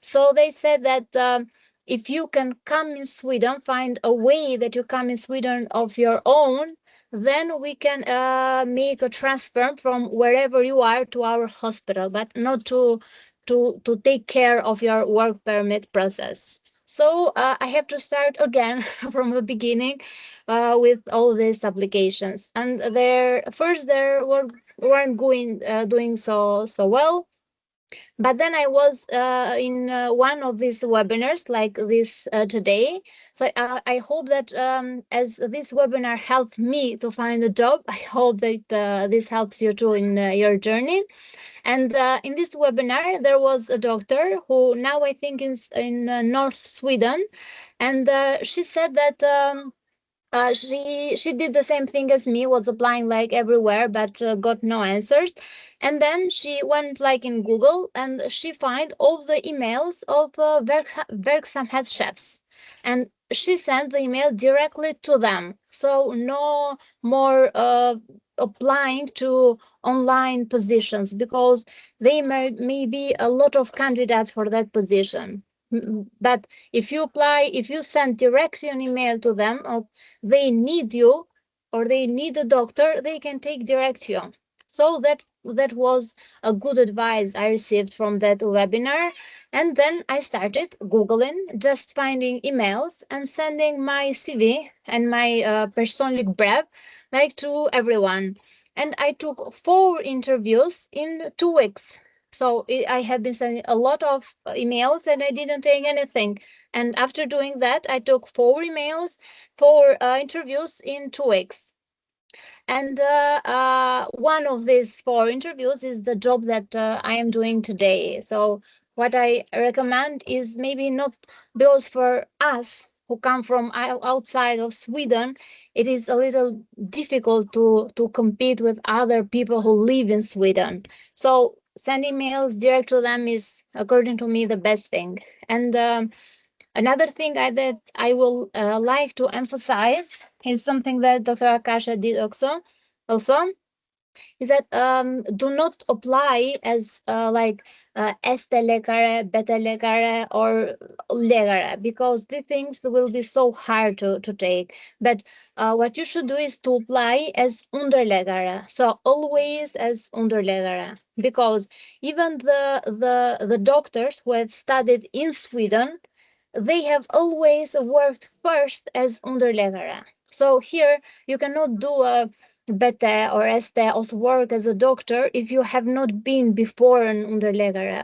So they said that if you can come in Sweden, find a way that you come in Sweden of your own, then we can make a transfer from wherever you are to our hospital, but not to take care of your work permit process. So I have to start again from the beginning with all these applications, and there weren't doing so well. But then I was in one of these webinars like this today. So I hope that as this webinar helped me to find a job, I hope that this helps you too in your journey. And in this webinar, there was a doctor who now I think is in North Sweden. And she said that she did the same thing as me, was applying like everywhere, but got no answers. And then she went like in Google, and she found all the emails of Verksamhetschefer. And she sent the email directly to them. So no more applying to online positions, because they may be a lot of candidates for that position. But if you send directly an email to them, or they need you, or they need a doctor, they can take direct you. So that was a good advice I received from that webinar. And then I started Googling, just finding emails and sending my CV and my Personnummer like to everyone. And I took 4 interviews in 2 weeks. So I have been sending a lot of emails, and I didn't take anything. And after doing that, I took 4 emails, 4 interviews in 2 weeks. And one of these 4 interviews is the job that I am doing today. So what I recommend is maybe not, because for us who come from outside of Sweden, it is a little difficult to compete with other people who live in Sweden. So send emails direct to them is, according to me, the best thing. And another thing that I will like to emphasize is something that Dr. Aakanksha did also, is that do not apply as Läkare, Läkare, or Läkare, because these things will be so hard to take. But what you should do is to apply as Underläkare. So always as Underläkare, because even the doctors who have studied in Sweden, they have always worked first as Underläkare. So here you cannot do a BT or ST also work as a doctor if you have not been before an Underläkare.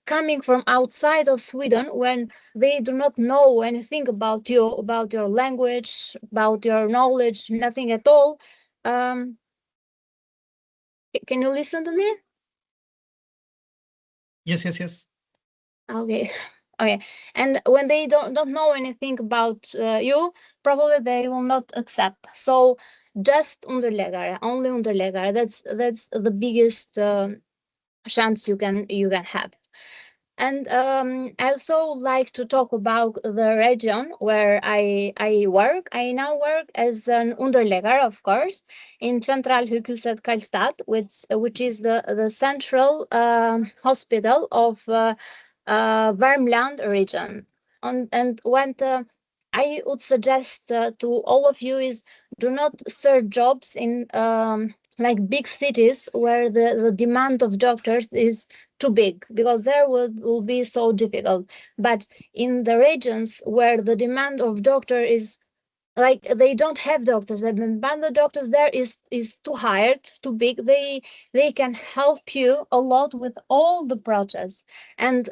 Coming from outside of Sweden, when they do not know anything about you, about your language, about your knowledge, nothing at all. Can you listen to me? Yes. Okay. Okay. And when they don't know anything about you, probably they will not accept. So just Underläkare, only Underläkare. That's the biggest chance you can have. And I also like to talk about the region where I work. I now work as an Underläkare, of course, in Centralsjukhuset Karlstad, which is the central hospital of Värmland region. And when I would suggest to all of you is do not search jobs in like big cities where the demand of doctors is too big, because there will be so difficult. But in the regions where the demand of doctor is like they don't have doctors, and the demand of doctors there is too high, too big, they can help you a lot with all the process. And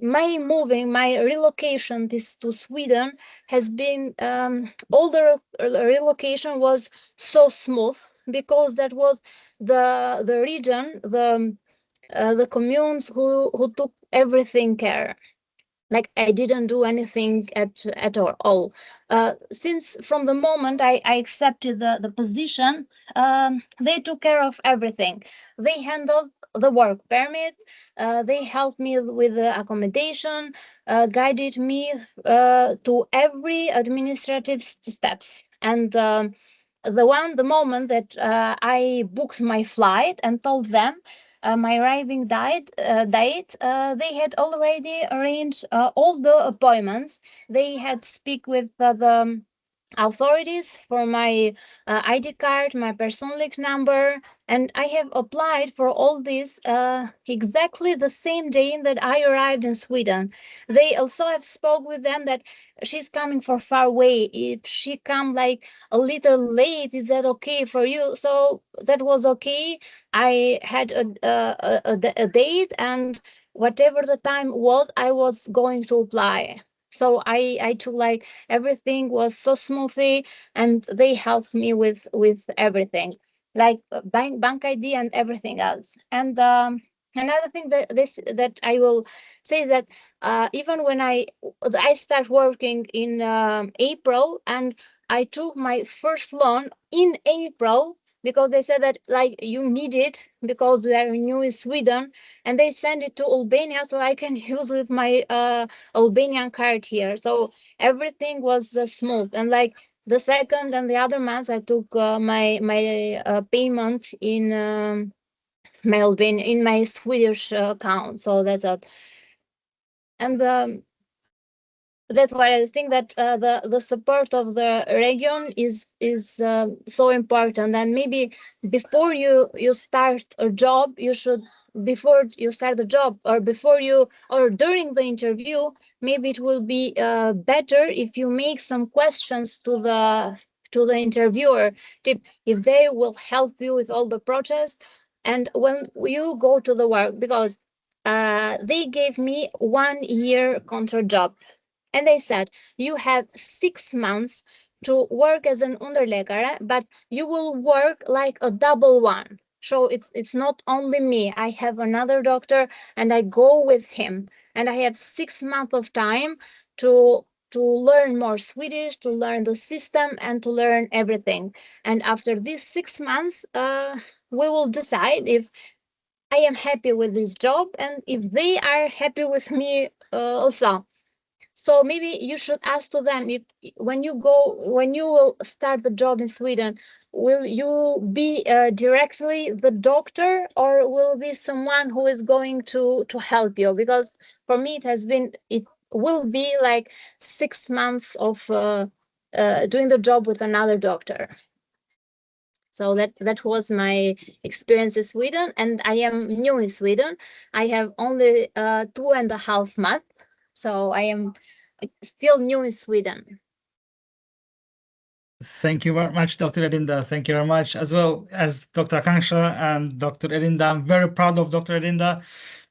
my relocation to Sweden has been all the relocation was so smooth, because that was the region, the communes who took everything care. Like I didn't do anything at all. Since from the moment I accepted the position, they took care of everything. They handled the work permit. They helped me with the accommodation, guided me to every administrative steps. And the moment that I booked my flight and told them my arriving date, they had already arranged all the appointments. They had speak with the authorities for my ID card, my Personnummer number, and I have applied for all this exactly the same day that I arrived in Sweden. They also have spoke with them that she's coming from far away. If she come like a little late, is that okay for you? So that was okay. I had a date, and whatever the time was, I was going to apply. So I took like everything was so smoothly, and they helped me with everything, like BankID and everything else. And another thing that I will say that even when I start working in April, and I took my first loan in April, because they said that like you need it because we are new in Sweden, and they send it to Albania so I can use with my Albanian card here. So everything was smooth, and like the second and the other months I took my payment in my Albanian, in my Swedish account. So that's it. And that's why I think that the support of the region is so important. And maybe before you start a job, you should, before you start the job, or before you, or during the interview, maybe it will be better if you make some questions to the interviewer, if they will help you with all the process. And when you go to the work, because they gave me 1 year contract job, and they said you have 6 months to work as an Underläkare, but you will work like a double one. So it's not only me. I have another doctor, and I go with him, and I have 6 months of time to learn more Swedish, to learn the system, and to learn everything. And after these 6 months, we will decide if I am happy with this job, and if they are happy with me also. So maybe you should ask to them, if when you will start the job in Sweden, will you be directly the doctor, or will be someone who is going to help you? Because for me it will be like 6 months of doing the job with another doctor. So that was my experience in Sweden, and I am new in Sweden. I have only 2.5 months, so I am still new in Sweden. Thank you very much, Dr. Erinda. Thank you very much, as well as Dr. Aakanksha and Dr. Erinda. I'm very proud of Dr. Erinda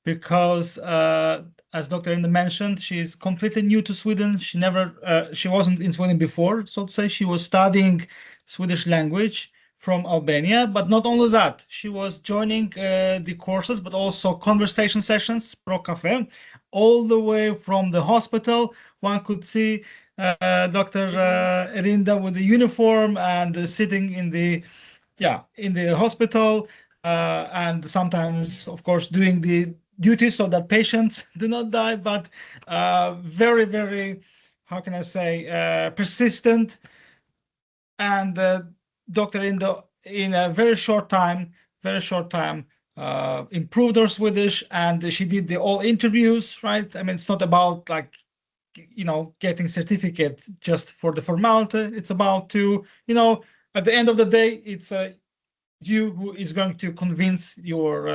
because, as Dr. Erinda mentioned, she's completely new to Sweden. She wasn't in Sweden before, so to say. She was studying Swedish language from Albania, but not only that, she was joining the courses, but also conversation sessions, pro cafe, all the way from the hospital. One could see Dr. Erinda with the uniform and sitting in the hospital, and sometimes, of course, doing the duties so that patients do not die, but very, very, how can I say, persistent. And Dr. Erinda, in a very short time, improved her Swedish, and she did all interviews, right? I mean, it's not about like, getting certificate just for the formality. It's about to, at the end of the day, it's you who is going to convince your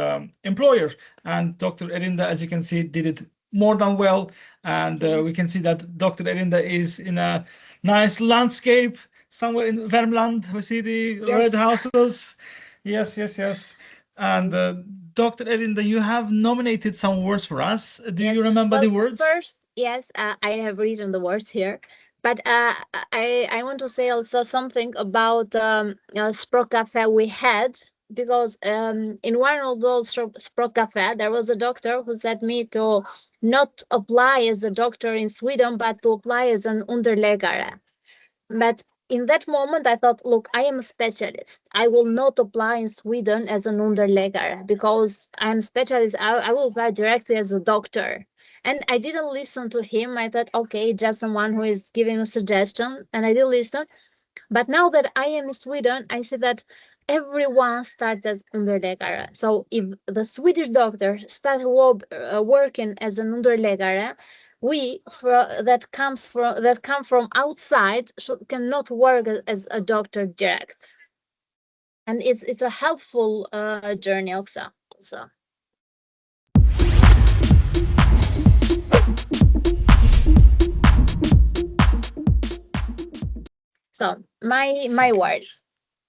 employer. And Dr. Erinda, as you can see, did it more than well. And we can see that Dr. Erinda is in a nice landscape somewhere in Värmland. We see the red houses. Yes. And Dr. Erinda, you have nominated some words for us. Do you remember the words? First, yes, I have written the words here. But I want to say also something about Språk Cafe we had, because in one of those Språk Cafe, there was a doctor who said me to not apply as a doctor in Sweden, but to apply as an Underläkare. But in that moment, I thought, look, I am a specialist. I will not apply in Sweden as an Underläkare because I'm a specialist. I will apply directly as a doctor. And I didn't listen to him. I thought, okay, just someone who is giving a suggestion, and I didn't listen. But now that I am in Sweden, I see that everyone starts as Underläkare. So if the Swedish doctor start working as an Underläkare, we that come from outside cannot work as a doctor direct. And it's a helpful journey also. So my words.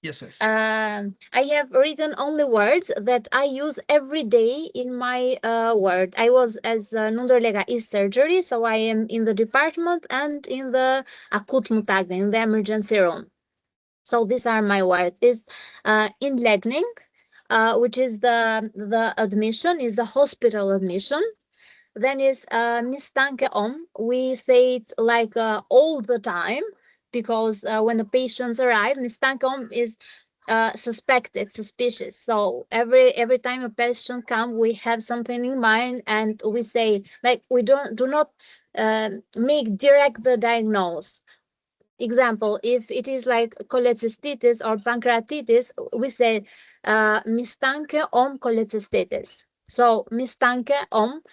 Yes, please. I have written only words that I use every day in my work. I was as an underläkare in surgery, so I am in the department and in the akutmottagning, in the emergency room. So these are my words. Is inläggning, which is the admission, is the hospital admission. Then is misstanke om. We say it like all the time, because when the patients arrive, misstanke om is suspected, suspicious. So every time a patient comes, we have something in mind, and we say, like, we do not make direct the diagnosis. Example, if it is like cholecystitis or pancreatitis, we say misstanke om cholecystitis. So misstanke om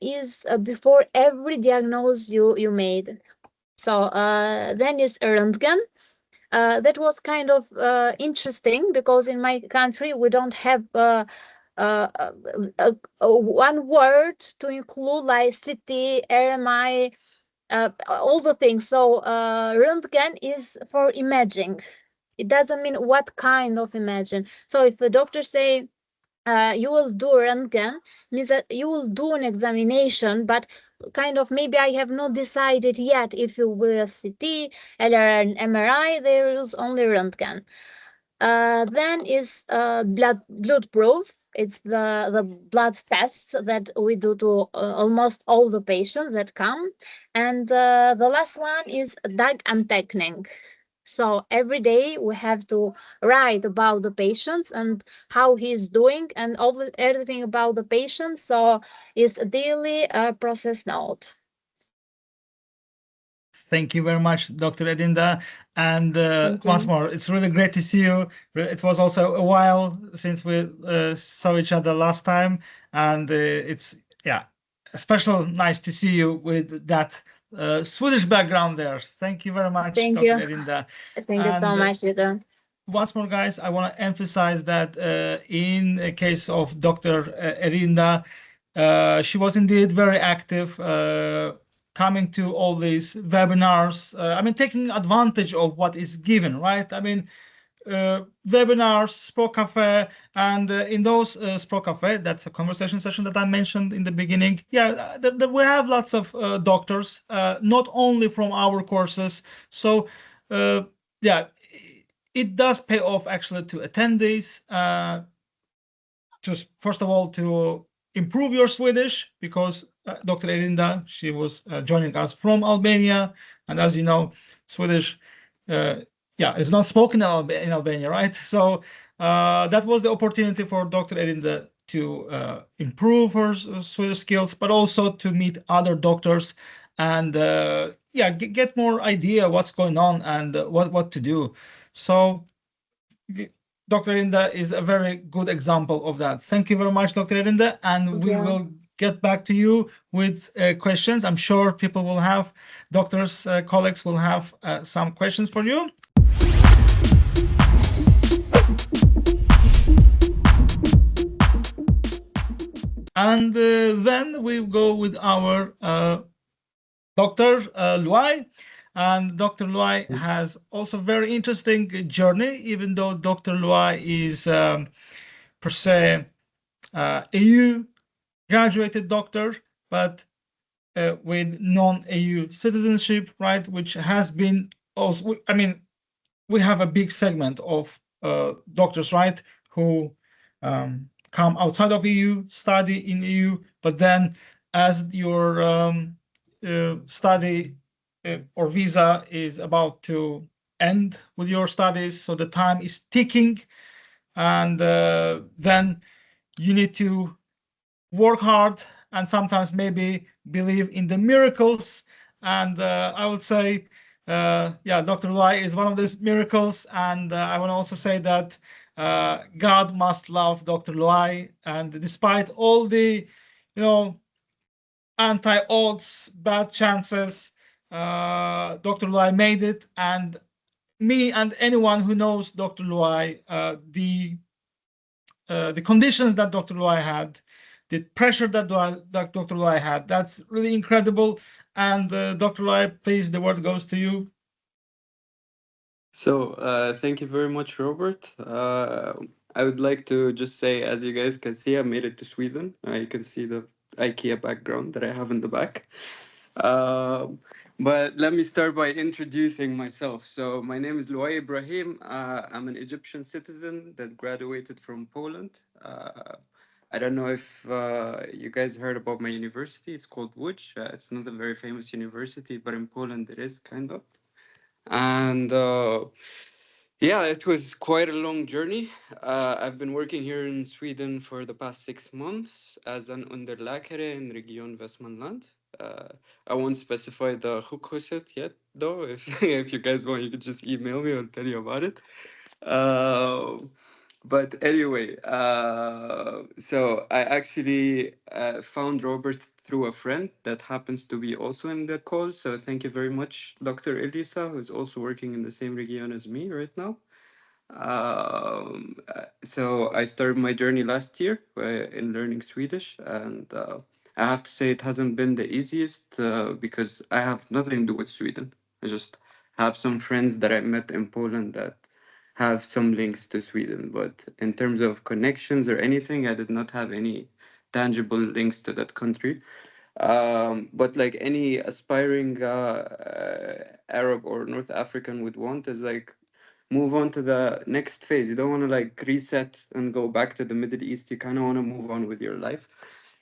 is before every diagnosis you made. So then is Röntgen. That was kind of interesting, because in my country we don't have one word to include like CT, RMI, all the things. So Röntgen is for imaging. It doesn't mean what kind of imaging. So if a doctor say you will do Röntgen, means that you will do an examination, but kind of maybe I have not decided yet if you will a CT or an MRI. There is only Röntgen. Then is blood proof. It's the blood tests that we do to almost all the patients that come. And the last one is daganteckning. So every day we have to write about the patients and how he's doing and everything about the patient. So it's a daily process note. Thank you very much, Dr. Erinda. And once more, it's really great to see you. It was also a while since we saw each other last time. And it's, especially nice to see you with that Swedish background there. Thank you very much, Thank Dr. you. Erinda. Thank you so much, Yuda. Once more, guys, I want to emphasize that in the case of Dr. Erinda, she was indeed very active, coming to all these webinars. I mean, taking advantage of what is given, right? I mean, webinars, Språk Cafe, and in those Språk Cafe, that's a conversation session that I mentioned in the beginning. Yeah, we have lots of doctors, not only from our courses. So, yeah, it does pay off actually to attend these. Just first of all, to improve your Swedish, because Dr. Erinda, she was joining us from Albania, and as you know, Swedish, is not spoken in Albania, right? So that was the opportunity for Dr. Erinda to improve her Swedish skills, but also to meet other doctors and get more idea what's going on and what to do. So Dr. Erinda is a very good example of that. Thank you very much, Dr. Erinda, and we will get back to you with questions. I'm sure people will have, doctors, colleagues will have some questions for you. And then we go with our Dr. Loay. And Dr. Loay has also very interesting journey, even though Dr. Loay is per se EU graduated doctor, but with non-EU citizenship, right? Which has been also, I mean, we have a big segment of doctors, right, who come outside of EU, study in EU, but then as your study or visa is about to end with your studies, so the time is ticking, and then you need to work hard and sometimes maybe believe in the miracles. And I would say, Dr. Loay is one of these miracles. And I want to also say that God must love Dr. Loay. And despite all the, anti-odds, bad chances, Dr. Loay made it. And me and anyone who knows Dr. Loay, the conditions that Dr. Loay had, the pressure that Dr. Loay had, that's really incredible. And Dr. Loay, please, the word goes to you. So thank you very much, Robert. I would like to just say, as you guys can see, I made it to Sweden. You can see the IKEA background that I have in the back. But let me start by introducing myself. So my name is Loay Ibrahim. I'm an Egyptian citizen that graduated from Poland. I don't know if you guys heard about my university. It's called Łódź. It's not a very famous university, but in Poland it is kind of. And it was quite a long journey. I've been working here in Sweden for the past 6 months as an Underläkare in Region Värmland. I won't specify the sjukhuset yet, though. If you guys want, you can just email me. I'll tell you about it. But anyway, so I actually found Robert through a friend that happens to be also in the call. So thank you very much, Dr. Elisa, who's also working in the same region as me right now. So I started my journey last year in learning Swedish, and I have to say it hasn't been the easiest because I have nothing to do with Sweden. I just have some friends that I met in Poland that have some links to Sweden, but in terms of connections or anything, I did not have any tangible links to that country. But like any aspiring Arab or North African would want is like move on to the next phase. You don't want to like reset and go back to the Middle East. You kind of want to move on with your life.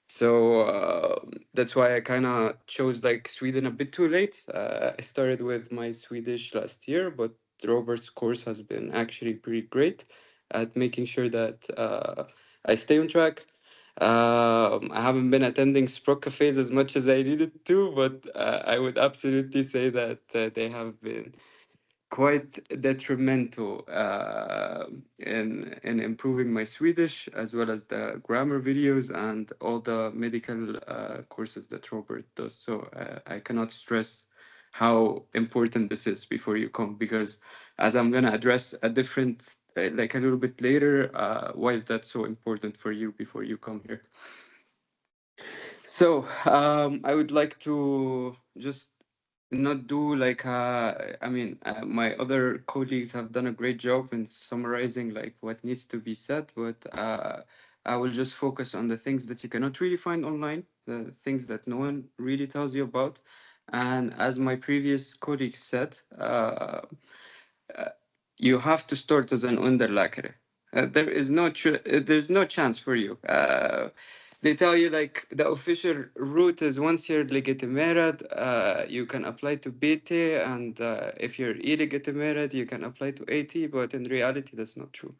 So that's why I kind of chose like Sweden a bit too late. I started with my Swedish last year, but Robert's course has been actually pretty great at making sure that I stay on track. I haven't been attending Sprock cafes as much as I needed to, but I would absolutely say that they have been quite detrimental in improving my Swedish, as well as the grammar videos and all the medical courses that Robert does. So I cannot stress how important this is before you come, because as I'm going to address a different, like a little bit later, why is that so important for you before you come here? So I would like to just not do like my other colleagues have done a great job in summarizing like what needs to be said, but I will just focus on the things that you cannot really find online, the things that no one really tells you about. And as my previous colleague said, you have to start as an Underläkare. There's no chance for you. They tell you like the official route is once you're Legitimerad, you can apply to BT, and if you're illegitimerad, you can apply to AT, but in reality, that's not true.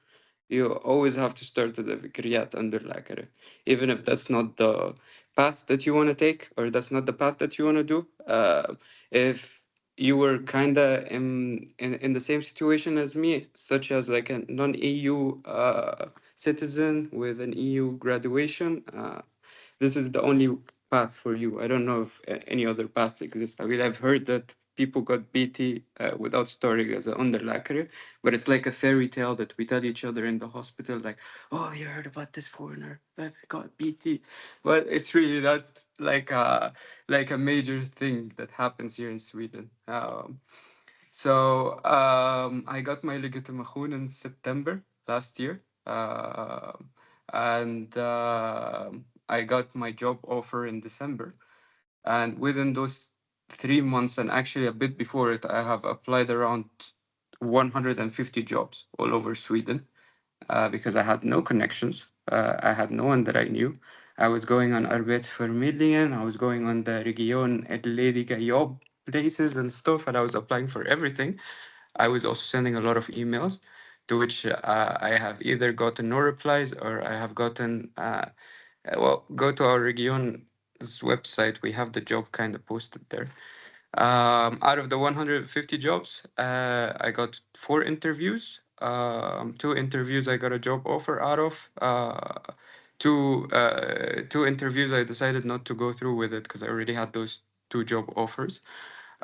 You always have to start at the Vikariat Underläkare, even if that's not the path that you want to take, or that's not the path that you want to do. If you were kind of in the same situation as me, such as like a non-EU citizen with an EU graduation, this is the only path for you. I don't know if any other paths exist. I mean, I've heard that people got BT without starting as an Underläkare, but it's like a fairy tale that we tell each other in the hospital, like, oh, you heard about this foreigner that got BT, but it's really not like a major thing that happens here in Sweden. I got my Legitimerad in September last year, and I got my job offer in December. And within those 3 months, and actually a bit before it, I have applied around 150 jobs all over Sweden because I had no connections. I had no one that I knew. I was going on Arbetsförmedlingen, I was going on the Region Lediga job places and stuff, and I was applying for everything. I was also sending a lot of emails to which I have either gotten no replies or I have gotten, go to our Region's website. We have the job kind of posted there. Out of the 150 jobs, I got 4 interviews. 2 interviews I got a job offer out of. Two interviews I decided not to go through with it because I already had those 2 job offers.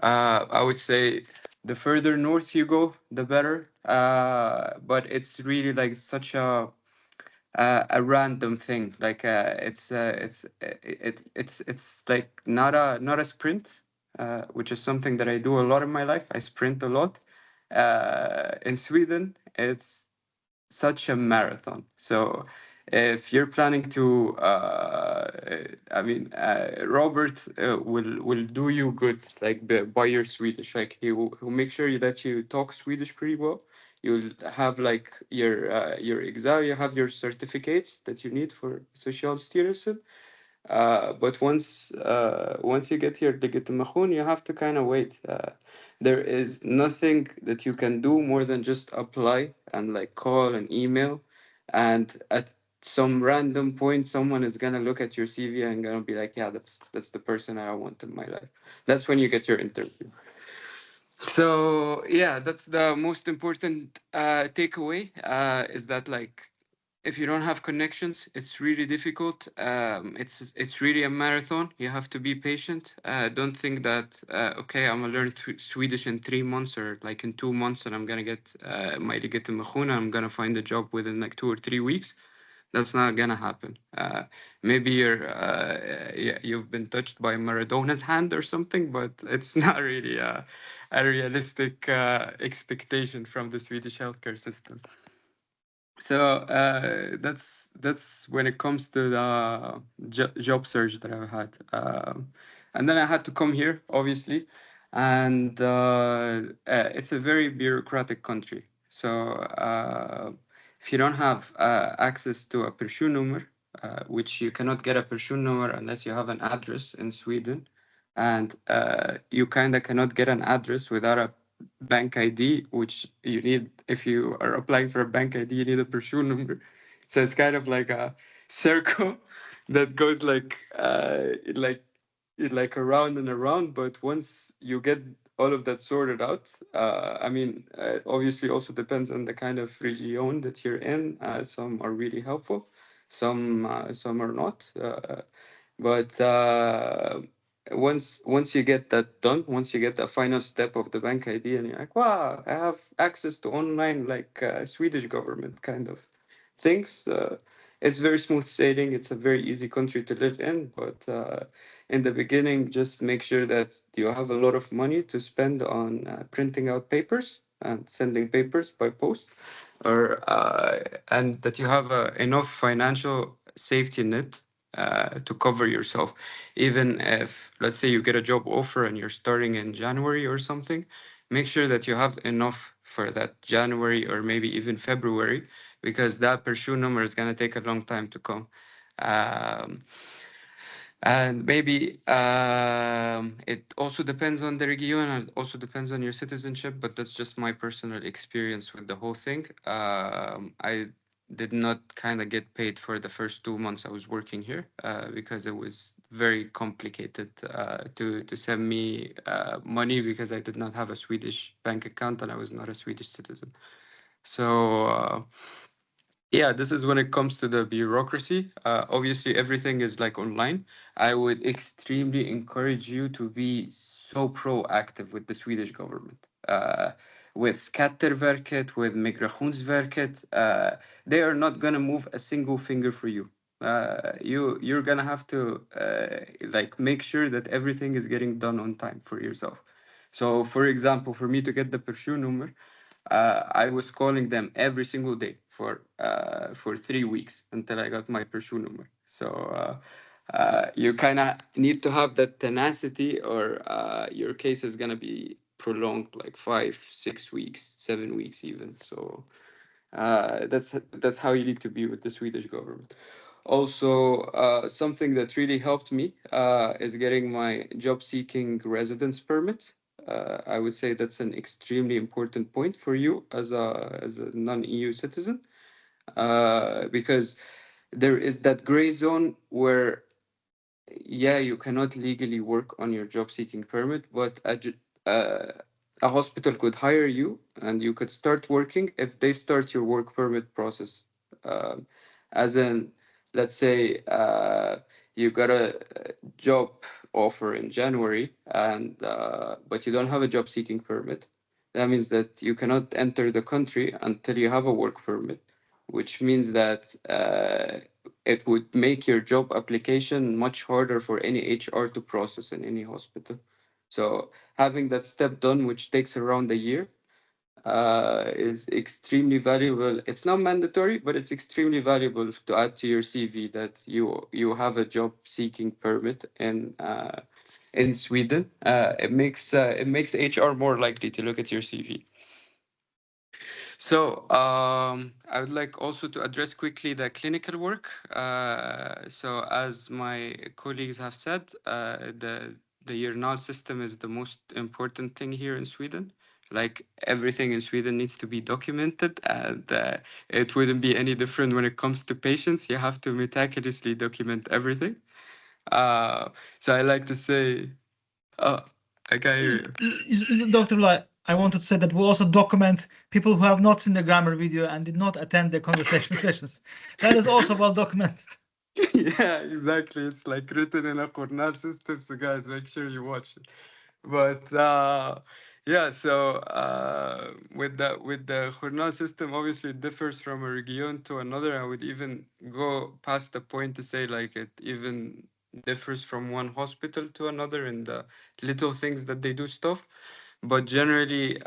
I would say the further north you go, the better. But it's really like such a random thing. Like it's like not a sprint, which is something that I do a lot in my life. I sprint a lot. In Sweden, it's such a marathon. So if you're planning to, Robert will do you good, like by your Swedish. Like he'll make sure that you talk Swedish pretty well. You'll have like your exam, you have your certificates that you need for Socialstyrelsen. But once you get your Legitimerad, you have to kind of wait. There is nothing that you can do more than just apply and like call and email, and at some random point, someone is gonna look at your CV and gonna be like, yeah, that's the person I want in my life. That's when you get your interview. So yeah, that's the most important takeaway. Is that like if you don't have connections, it's really difficult. It's really a marathon. You have to be patient. Don't think that okay, I'm gonna learn Swedish in 3 months or like in 2 months, and I'm gonna get my Legitimerad. I'm gonna find a job within like 2 or 3 weeks. That's not gonna happen. Maybe you've been touched by Maradona's hand or something, but it's not really a realistic expectation from the Swedish healthcare system. So that's when it comes to the job search that I've had, and then I had to come here, obviously, and it's a very bureaucratic country. So if you don't have access to a Personnummer, which you cannot get a Personnummer unless you have an address in Sweden, and you kind of cannot get an address without a BankID, which you need if you are applying for a BankID, you need a Personnummer. So it's kind of like a circle that goes like around and around. But once you get all of that sorted out, obviously also depends on the kind of region that you're in. Some are really helpful, some are not. But once you get that done, once you get the final step of the BankID, and you're like, wow, I have access to online like Swedish government kind of things. It's very smooth sailing. It's a very easy country to live in, but in the beginning, just make sure that you have a lot of money to spend on printing out papers and sending papers by post, or and that you have enough financial safety net to cover yourself. Even if, let's say, you get a job offer and you're starting in January or something, make sure that you have enough for that January or maybe even February, because that Personnummer is going to take a long time to come. And maybe it also depends on the region, and it also depends on your citizenship, but that's just my personal experience with the whole thing. did not kind of get paid for the first 2 months I was working here because it was very complicated to send me money because I did not have a Swedish bank account and I was not a Swedish citizen. So yeah, this is when it comes to the bureaucracy. Obviously, everything is like online. I would extremely encourage you to be so proactive with the Swedish government. With Skatteverket, with Migrationsverket, they are not gonna move a single finger for you. You're gonna have to like make sure that everything is getting done on time for yourself. So, for example, for me to get the Personnummer, I was calling them every single day for 3 weeks until I got my Personnummer. So you kind of need to have that tenacity, or your case is gonna be prolonged like 5, 6 weeks, 7 weeks even. So that's how you need to be with the Swedish government. Also, something that really helped me is getting my job-seeking residence permit. I would say that's an extremely important point for you as a non-EU citizen, because there is that gray zone where, yeah, you cannot legally work on your job-seeking permit, but a hospital could hire you and you could start working if they start your work permit process. As in, let's say you got a job offer in January and but you don't have a job seeking permit. That means that you cannot enter the country until you have a work permit, which means that it would make your job application much harder for any HR to process in any hospital. So having that step done, which takes around a year, is extremely valuable. It's not mandatory, but it's extremely valuable to add to your CV that you have a job seeking permit in Sweden. It makes HR more likely to look at your CV. So I would like also to address quickly the clinical work. So as my colleagues have said, the Erinda system is the most important thing here in Sweden. Like everything in Sweden needs to be documented, and it wouldn't be any different when it comes to patients. You have to meticulously document everything. So I like to say, I can hear you. Dr. Loay, I wanted to say that we also document people who have not seen the grammar video and did not attend the conversation sessions. That is also well documented. Yeah, exactly. It's like written in a coordinate system, so guys, make sure you watch it. But yeah, so with the coordinate system, obviously it differs from a region to another. I would even go past the point to say like it even differs from one hospital to another in the little things that they do stuff. But generally,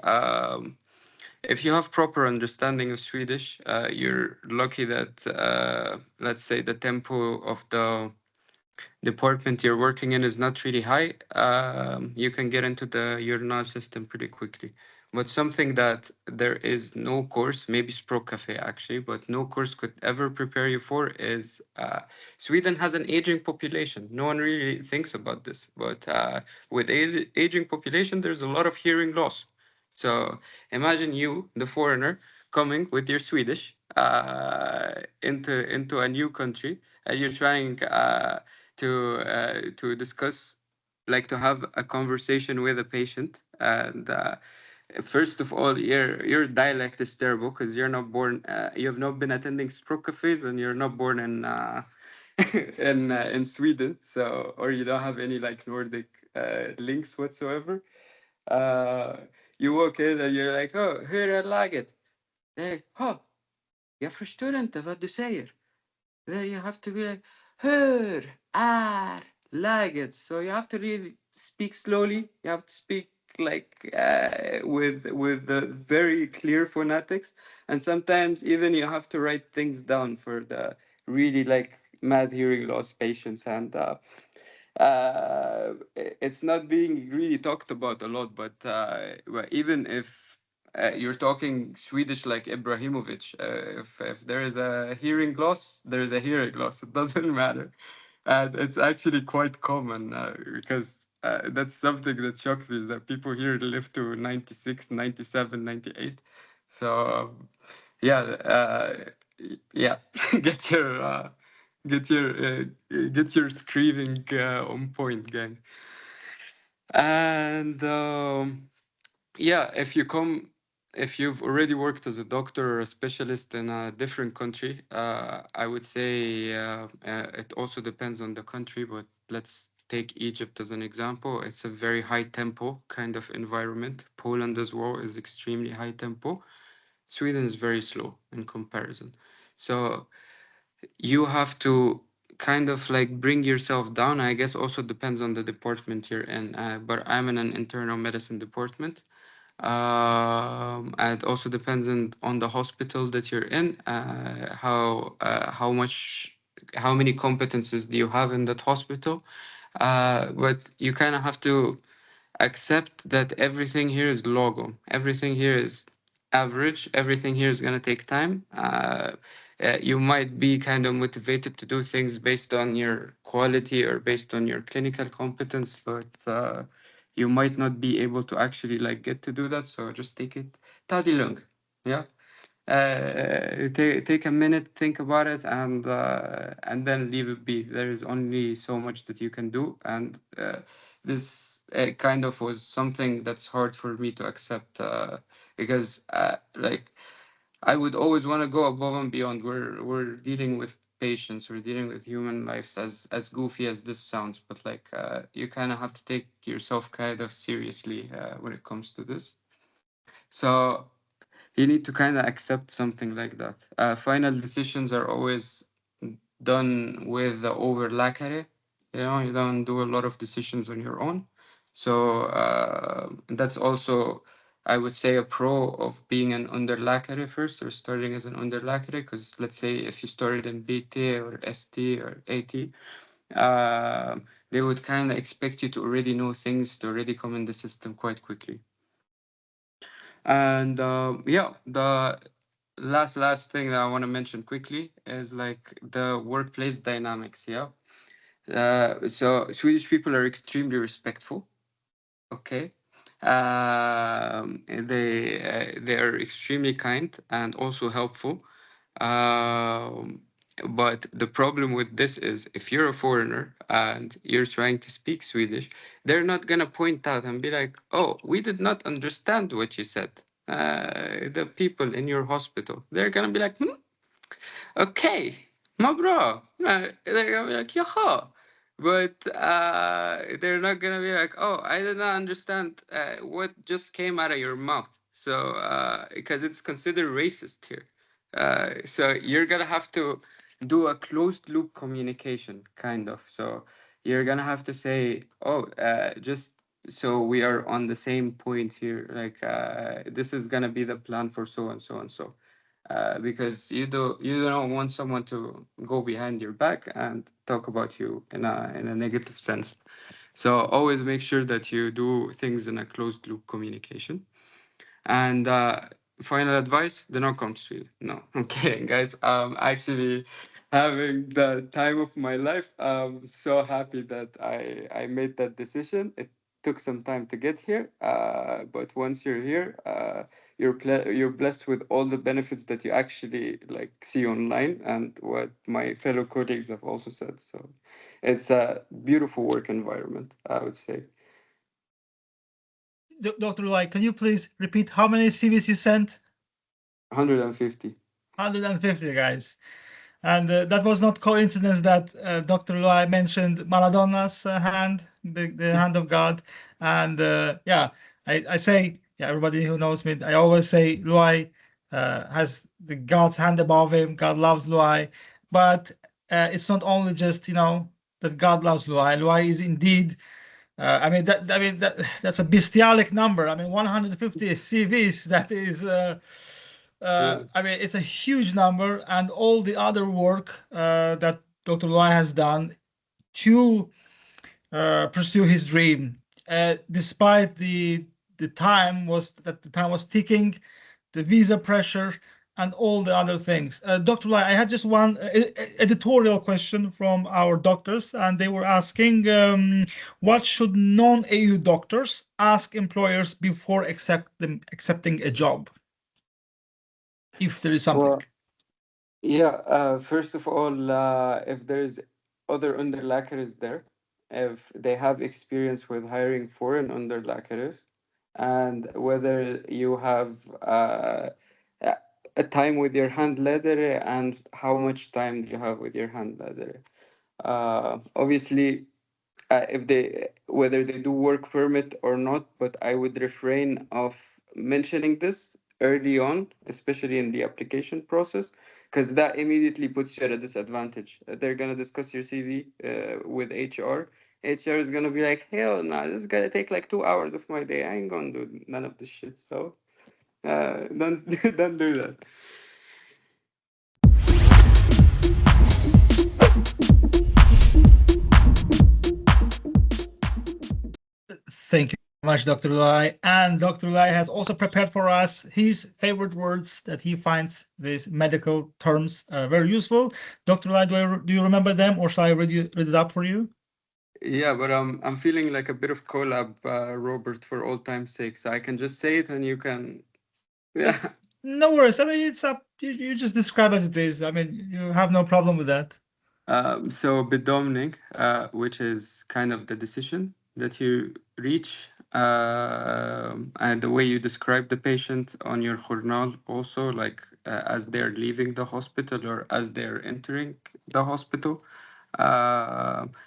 if you have proper understanding of Swedish, you're lucky that, let's say, the tempo of the department you're working in is not really high. You can get into the Erinda system pretty quickly. But something that there is no course, maybe Språk Cafe actually, but no course could ever prepare you for is Sweden has an aging population. No one really thinks about this, but with aging population, there's a lot of hearing loss. So imagine you, the foreigner, coming with your Swedish into a new country, and you're trying to discuss, like to have a conversation with a patient. And first of all, your dialect is terrible because you're not born. You have not been attending Språk cafes, and you're not born in in Sweden. So, or you don't have any like Nordic links whatsoever. You walk in and you're like, oh, hur är läget? Jag förstår inte vad du säger. Then you have to be like, hur är läget? So you have to really speak slowly. You have to speak like with the very clear phonetics, and sometimes even you have to write things down for the really like mad hearing loss patients. And it's not being really talked about a lot, but even if you're talking Swedish like Ibrahimovic, if there is a hearing loss, there is a hearing loss. It doesn't matter. And it's actually quite common because that's something that shocks me, is that people here live to 96, 97, 98. So yeah, yeah, get your get your screaming on point, gang. And yeah, if you've already worked as a doctor or a specialist in a different country, I would say it also depends on the country, but let's take Egypt as an example. It's a very high tempo kind of environment. Poland as well is extremely high tempo. Sweden is very slow in comparison. So you have to kind of like bring yourself down. I guess also depends on the department you're in. But I'm in an internal medicine department. And also depends on the hospital that you're in. How many competences do you have in that hospital? But you kind of have to accept that everything here is logo. Everything here is average. Everything here is going to take time. You might be kind of motivated to do things based on your quality or based on your clinical competence, but you might not be able to actually like get to do that. So just take it ta di lung. Yeah. Take a minute, think about it, and then leave it be. There is only so much that you can do, and this kind of was something that's hard for me to accept because like I would always want to go above and beyond. We're dealing with patients, we're dealing with human lives, as goofy as this sounds, but like you kind of have to take yourself kind of seriously when it comes to this. So you need to kind of accept something like that. Final decisions are always done with the Overläkare. You don't do a lot of decisions on your own. So that's also, I would say, a pro of being an Underläkare first or starting as an Underläkare, because let's say if you started in BT or ST or AT, they would kind of expect you to already know things, to already come in the system quite quickly. And yeah, the last thing that I want to mention quickly is like the workplace dynamics. Yeah. So Swedish people are extremely respectful. Okay. They are extremely kind and also helpful. But the problem with this is if you're a foreigner and you're trying to speak Swedish, they're not going to point out and be like, oh, we did not understand what you said. The people in your hospital, they're going to be like, okay, ma bra. They're going to be like, yaha. But they're not going to be like, oh, I did not understand what just came out of your mouth. So, because it's considered racist here. So you're going to have to do a closed loop communication, kind of. So you're going to have to say, oh, just so we are on the same point here, like this is going to be the plan for so and so and so. Because you don't want someone to go behind your back and talk about you in a negative sense. So always make sure that you do things in a closed loop communication. And final advice: do not come to Sweden. No, I'm kidding, guys. Actually having the time of my life. I'm so happy that I made that decision. It took some time to get here, but once you're here, you're blessed with all the benefits that you actually like see online and what my fellow colleagues have also said. So it's a beautiful work environment, I would say. Dr. Loay, can you please repeat how many CVs you sent? 150. 150, guys. And that was not coincidence that Dr. Loay mentioned Maradona's hand, the hand of God. And yeah, I say, yeah, everybody who knows me, I always say Loay has the God's hand above him. God loves Loay. But it's not only just, that God loves Loay. Loay is indeed, that's a bestialic number. 150 CVs, that is... it's a huge number, and all the other work that Dr. Loay has done to pursue his dream, despite the time was ticking, the visa pressure, and all the other things. Dr. Loay, I had just one editorial question from our doctors, and they were asking, what should non-EU doctors ask employers before accepting a job? If there is something. Yeah, first of all, if there's other Underläkares there, if they have experience with hiring foreign Underläkares, and whether you have a a time with your handledare and how much time do you have with your handledare. Obviously, if they whether they do work permit or not, but I would refrain of mentioning this early on, especially in the application process, because that immediately puts you at a disadvantage. They're gonna discuss your CV with HR. HR is gonna be like, hell no, this is gonna take like 2 hours of my day. I ain't gonna do none of this shit. So don't don't do that. Thank you very much, Dr. Loay. And Dr. Loay has also prepared for us his favorite words that he finds these medical terms very useful. Dr. Loay, do you remember them, or shall I read it up for you? Yeah, but I'm feeling like a bit of collab, Robert, for all time's sake. So I can just say it and you can. Yeah. No worries. I mean, it's up. You just describe as it is. I mean, you have no problem with that. So bedömning, which is kind of the decision that you reach, and the way you describe the patient on your journal also, like as they're leaving the hospital or as they're entering the hospital.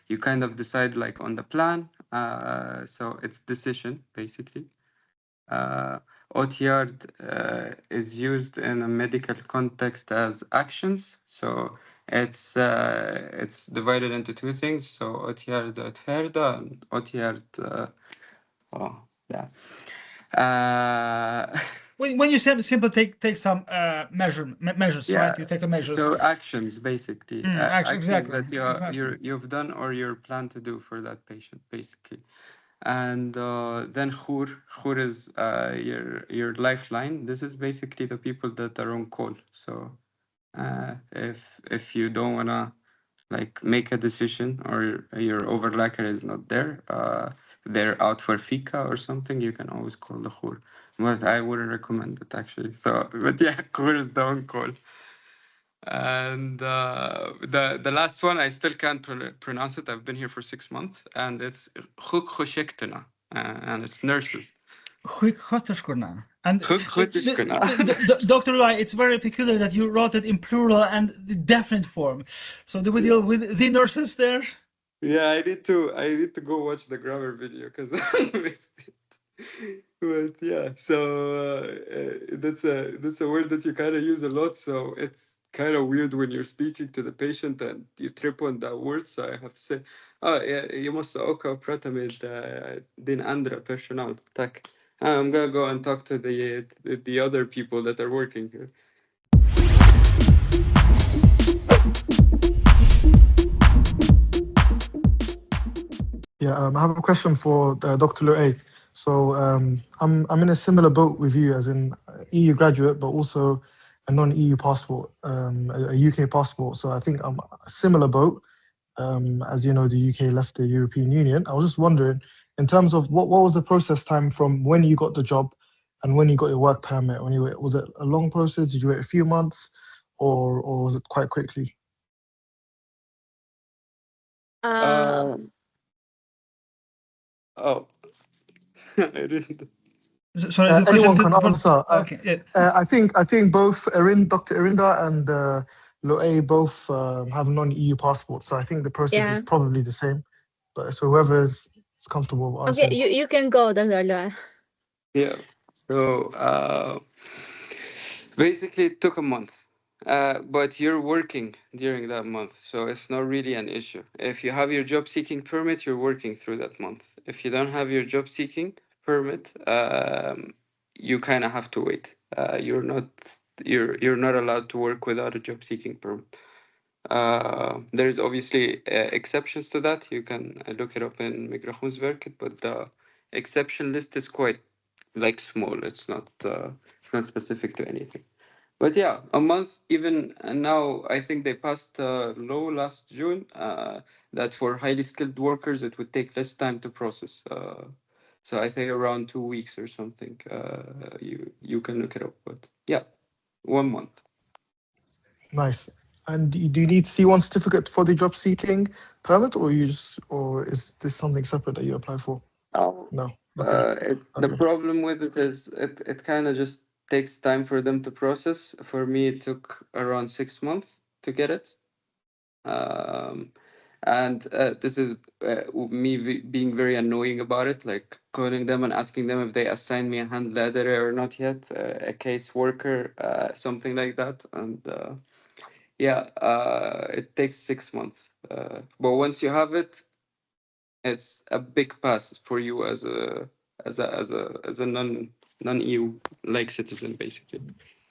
You kind of decide like on the plan. So it's decision basically. OTR is used in a medical context as actions. So it's divided into two things. So OTR utfärda and OTR oh yeah. When you simply take some measures, Yeah, right? You take a measures. so actions basically. Actions, exactly. That you've done or you're planned to do for that patient basically. And then Khur is your lifeline. This is basically the people that are on call. So if you don't wanna like make a decision or your overlacker is not there, they're out for fika or something, you can always call the Khur. But I wouldn't recommend it actually. So but yeah, Khur is the on call. And the last one, I still can't pronounce it. I've been here for 6 months, and it's Khukhoshekhtuna, and it's nurses. And Dr. Loay, it's very peculiar that you wrote it in plural and the definite form. So do we deal with the nurses there? Yeah, I need to go watch the grammar video because I missed it. But yeah, so that's a word that you kind of use a lot. So it's kind of weird when you're speaking to the patient and you trip on that word. So I have to say, oh yeah, you must också prata med din andra personal. Tack. I'm gonna go and talk to the other people that are working here. Yeah, I have a question for Dr. Loay. So I'm in a similar boat with you, as in EU graduate, but also a non-EU passport, a UK passport. So I think I'm a similar boat. As you know, the UK left the European Union. I was just wondering, in terms of what was the process time from when you got the job and when you got your work permit? Was it a long process? Did you wait a few months, or was it quite quickly? Oh, I didn't. Sorry, is it anyone can answer. Okay. Yeah. I think both Dr. Erinda and Loay both have non-EU passports, so I think the process is probably the same. But so whoever is comfortable answering. Okay, you can go, Dr. Loay. Yeah. So basically, it took a month. But you're working during that month, so it's not really an issue. If you have your job seeking permit, you're working through that month. If you don't have your job seeking permit, you kind of have to wait. You're not allowed to work without a job seeking permit. There's obviously exceptions to that. You can look it up in Migrationsverket, but the exception list is quite like small. It's not specific to anything. But yeah, a month even now. I think they passed a law last June that for highly skilled workers it would take less time to process. So I think around 2 weeks or something. You can look it up, but yeah, 1 month. Nice. And do you need C1 certificate for the job seeking permit, or is this something separate that you apply for? Oh, No. Okay. the Okay. problem with it is it kind of just takes time for them to process. For me, it took around 6 months to get it. And this is me being very annoying about it, like calling them and asking them if they assign me a hand letter or not yet, a case worker, something like that. And yeah, it takes 6 months. But once you have it, it's a big pass for you as a non-EU like citizen, basically.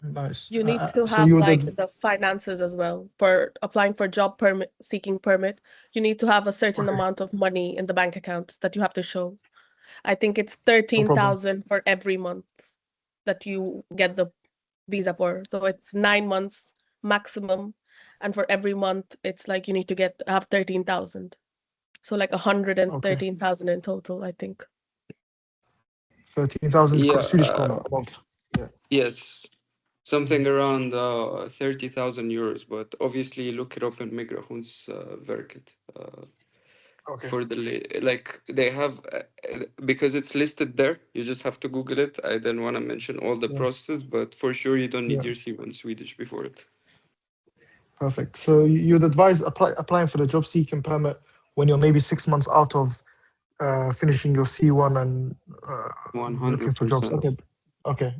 Nice. You need to So have you like did. the finances as well for applying for job permit, seeking permit. You need to have a certain Okay. amount of money in the bank account that you have to show. I think it's No problem. 13,000 for every month that you get the visa for. So it's 9 months maximum, and for every month it's like you need to have 13,000. So like Okay. 113,000 in total, I think. 13,000 Yeah, Swedish krona a month. Yeah. yes, something around 30,000 euros, but obviously look it up in Migrationsverket. Okay. For the like they have because it's listed there. You just have to Google it. I didn't want to mention all the Yeah. processes, but for sure you don't need Yeah. your C1 Swedish before it. Perfect. So you'd advise applying for the job seeking permit when you're maybe 6 months out of finishing your C1 and looking for jobs. 100%. Okay.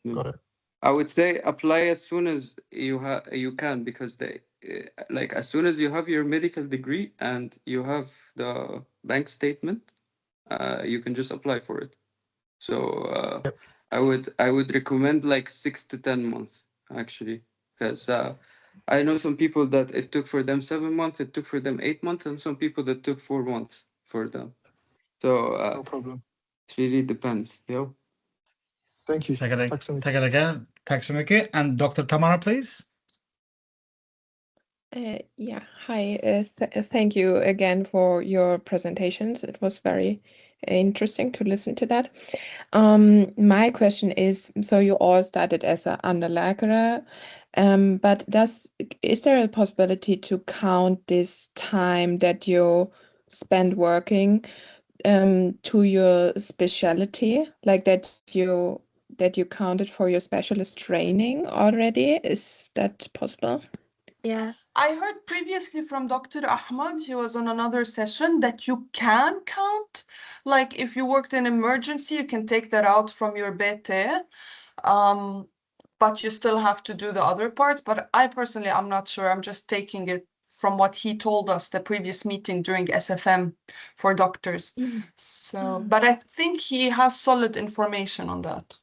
Yeah. Got it. I would say apply as soon as you can, because they like as soon as you have your medical degree and you have the bank statement, you can just apply for it. So Yep. I would recommend like 6 to 10 months actually, because I know some people that it took for them 7 months, it took for them 8 months, and some people that took 4 months for them. So No problem. it really depends. Yeah. Thank you. Tack så mycket. Tack så mycket. And Dr. Tamara, please. Yeah, hi. Thank you again for your presentations. It was very interesting to listen to that. My question is, so you all started as an Underläkare, but is there a possibility to count this time that you spend working to your specialty, like that you counted for your specialist training already? Is that possible? Yeah. I heard previously from Dr. Ahmad, he was on another session, that you can count. Like if you worked in emergency, you can take that out from your BT, but you still have to do the other parts. But I personally, I'm not sure. I'm just taking it from what he told us the previous meeting during SFM for doctors. So, but I think he has solid information on that.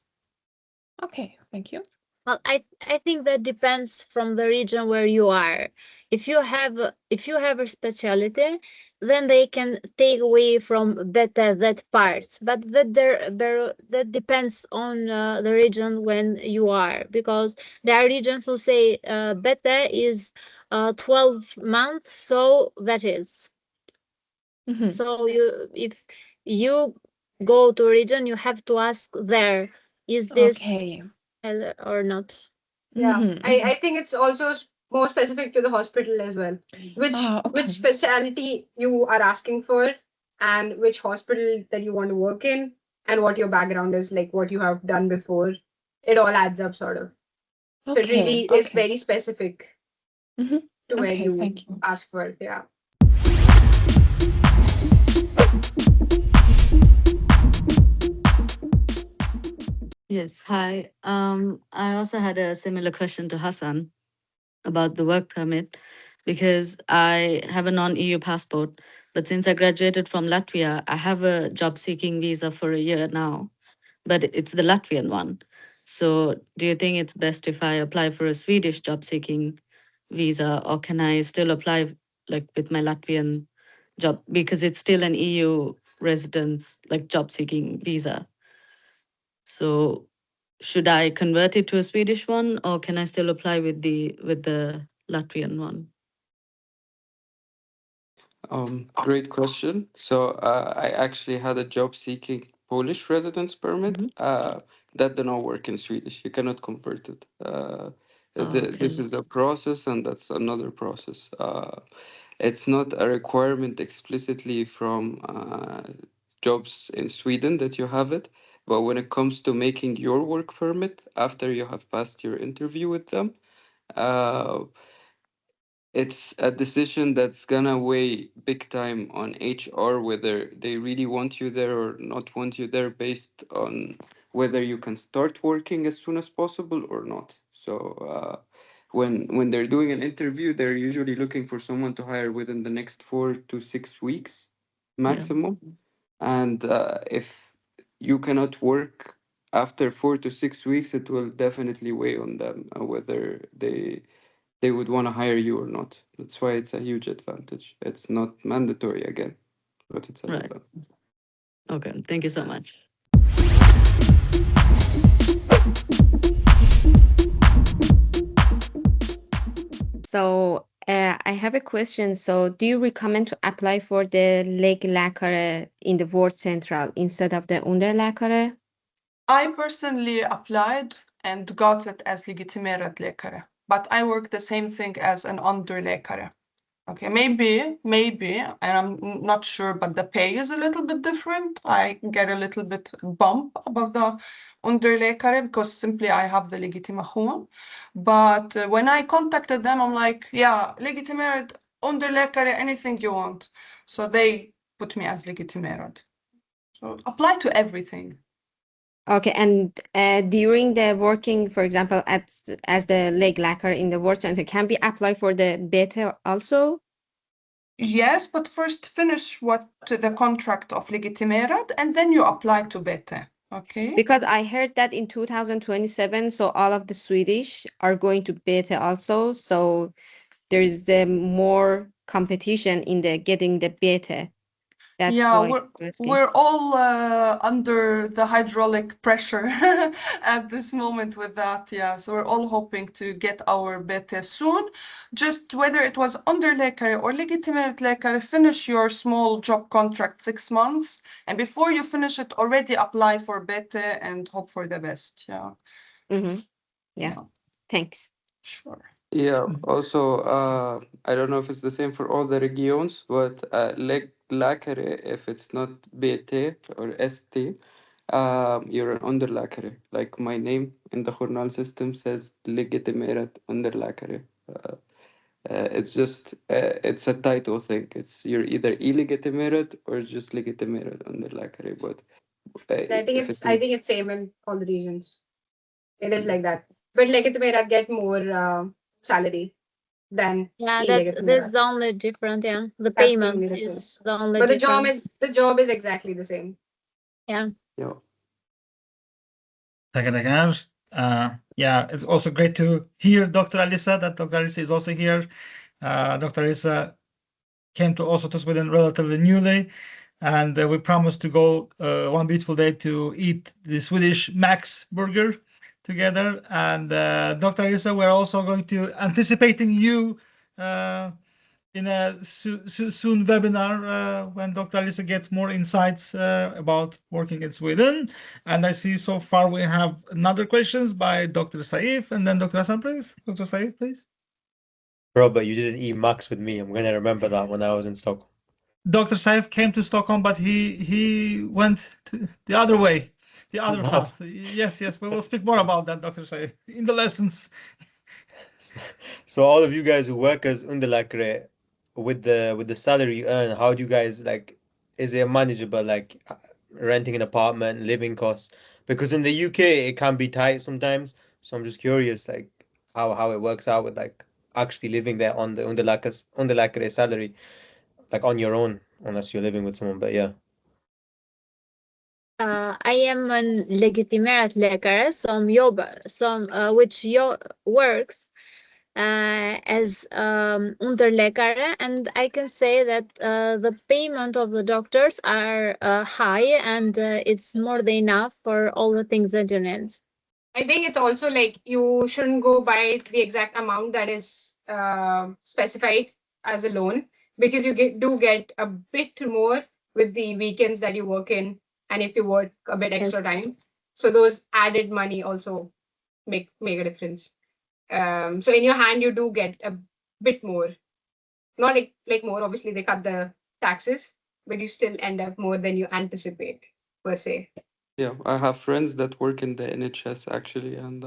Okay, thank you. Well, I think that depends from the region where you are. If you have a specialty, then they can take away from that part. But that depends on the region when you are, because there are regions who say beta is 12 months, so that is. Mhm. So if you go to a region, you have to ask there, is this Okay. or not? Yeah, Mhm, I think it's also more specific to the hospital as well. Which okay. specialty you are asking for, and which hospital that you want to work in, and what your background is, like what you have done before. It all adds up, sort of. So it really is Okay. very specific Mhm. to where Okay, you thank you. ask for it. Yeah. Yes, hi. I also had a similar question to Hassan about the work permit, because I have a non-EU passport, but since I graduated from Latvia, I have a job seeking visa for a year now, but it's the Latvian one. So do you think it's best if I apply for a Swedish job seeking visa, or can I still apply like with my Latvian job, because it's still an EU residence, like job seeking visa? So should I convert it to a Swedish one, or can I still apply with the Latvian one? Great question. So I actually had a job seeking Polish residence permit. That did not work in Swedish. You cannot convert it. This is a process, and that's another process. It's not a requirement explicitly from jobs in Sweden that you have it, but when it comes to making your work permit after you have passed your interview with them, uh, it's a decision that's gonna weigh big time on HR whether they really want you there or not want you there based on whether you can start working as soon as possible or not. So when they're doing an interview, they're usually looking for someone to hire within the next 4 to 6 weeks maximum. And if you cannot work after 4 to 6 weeks, it will definitely weigh on them whether they would want to hire you or not. That's why it's a huge advantage. It's not mandatory again, but it's an Right. advantage. Okay, thank you so much. So I have a question. So do you recommend to apply for the Läkare in the Ward Central instead of the Underläkare? I personally applied and got it as Legitimerad Läkare, but I work the same thing as an Underläkare. Okay, maybe, and I'm not sure, but the pay is a little bit different. I get a little bit bump above the Underläkare because simply I have the legitimation. But when I contacted them, I'm like, yeah, Legitimerad, Underläkare, anything you want. So they put me as Legitimerad. So apply to everything. Okay, and during the working, for example, as the Läkare in the Ward Center, can we apply for the beta also? Yes, but first finish what the contract of Legitimerad and then you apply to beta. Okay. Because I heard that in 2027, so all of the Swedish are going to beta also. So there's more competition in the getting the beta. That's Yeah, why I'm asking. we're all under the hydraulic pressure at this moment with that. Yeah, so we're all hoping to get our beta soon. Just whether it was Underläkare or Legitimerad Läkare, finish your small job contract 6 months, and before you finish it, already apply for beta and hope for the best. Yeah. Mm-hmm. Yeah. Thanks. Sure. Yeah, also, I don't know if it's the same for all the regions, but Läkare, if it's not BT or ST, you're an Underläkare. Like my name in the journal system says Legitimerad Underläkare. It's just, it's a title thing. It's you're either illegitimerad or just Legitimerad Underläkare. But I think if it's same in all the regions. It is like that. But Legitimerad get more salary than Yeah, that's illegitimerad. the only difference. Yeah, the That's the payment only is difference. the only But difference. the job is exactly the same. Yeah. Yeah. Tackar. Yeah, it's also great to hear Dr. Alisa, that Dr. Alisa is also here. Dr. Alisa came to Sweden relatively newly, and we promised to go one beautiful day to eat the Swedish Max burger together. And Dr. Alisa, we're also going to anticipating you in a soon webinar when Dr. Alisa gets more insights about working in Sweden. And I see so far we have another questions by Dr. Saif and then Dr. Hassan, please. Dr. Saif, please. Robert, you didn't eat Max with me. I'm going to remember that when I was in Stockholm. Dr. Saif came to Stockholm, but he went to the other way, the other path. Yes, we will speak more about that, Dr. Saif, in the lessons. So all of you guys who work as Underläkare, with the salary you earn, how do you guys, like, is it manageable, like renting an apartment, living costs? Because in the UK it can be tight sometimes. So I'm just curious, like how it works out with like actually living there on the Underläkare salary, like on your own, unless you're living with someone. But yeah. I am an Legitimerad Läkare which works as Underläkare, and I can say that the payment of the doctors are high, and it's more than enough for all the things that you need. I think it's also like you shouldn't go by the exact amount that is specified as a loan, because you do get a bit more with the weekends that you work in, and if you work a bit extra time. So those added money also make a difference. So in your hand, you do get a bit more. Not like more, obviously they cut the taxes, but you still end up more than you anticipate, per se. Yeah, I have friends that work in the NHS actually, and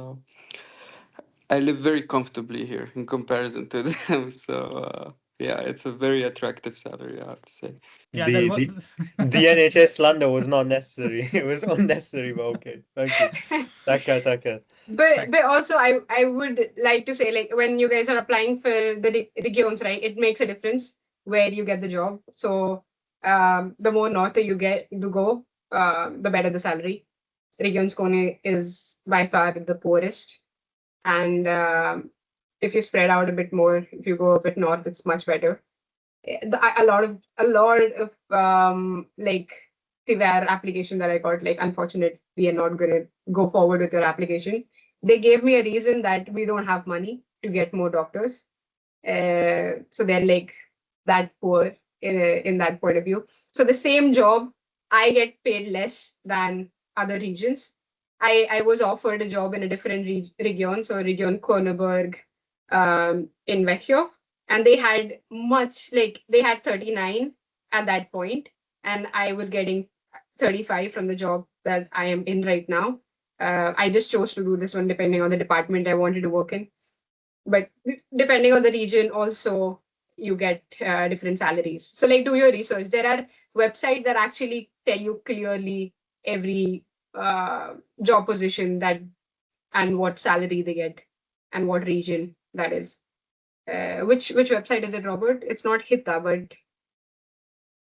I live very comfortably here in comparison to them. So yeah, it's a very attractive salary, I have to say. Yeah, The NHS slander was not necessary. It was unnecessary, but okay. Thank you. Taka. But also I would like to say, like, when you guys are applying for the regions, right, it makes a difference where you get the job. So the more north you get to go, the better the salary. Region Skåne is by far the poorest, and if you spread out a bit more, if you go a bit north, it's much better. A lot of like severe application that I got, like, unfortunate, we are not going to go forward with your application. They gave me a reason that we don't have money to get more doctors. So they're like that poor in that point of view. So the same job, I get paid less than other regions. I was offered a job in a different region, so Region Kronoberg in Växjö, and they had they had 39 at that point, and I was getting 35 from the job that I am in right now. I just chose to do this one depending on the department I wanted to work in. But depending on the region, also you get different salaries. So like, do your research. There are websites that actually tell you clearly every job position that and what salary they get and what region that is. Which website is it, Robert? It's not Hitta, but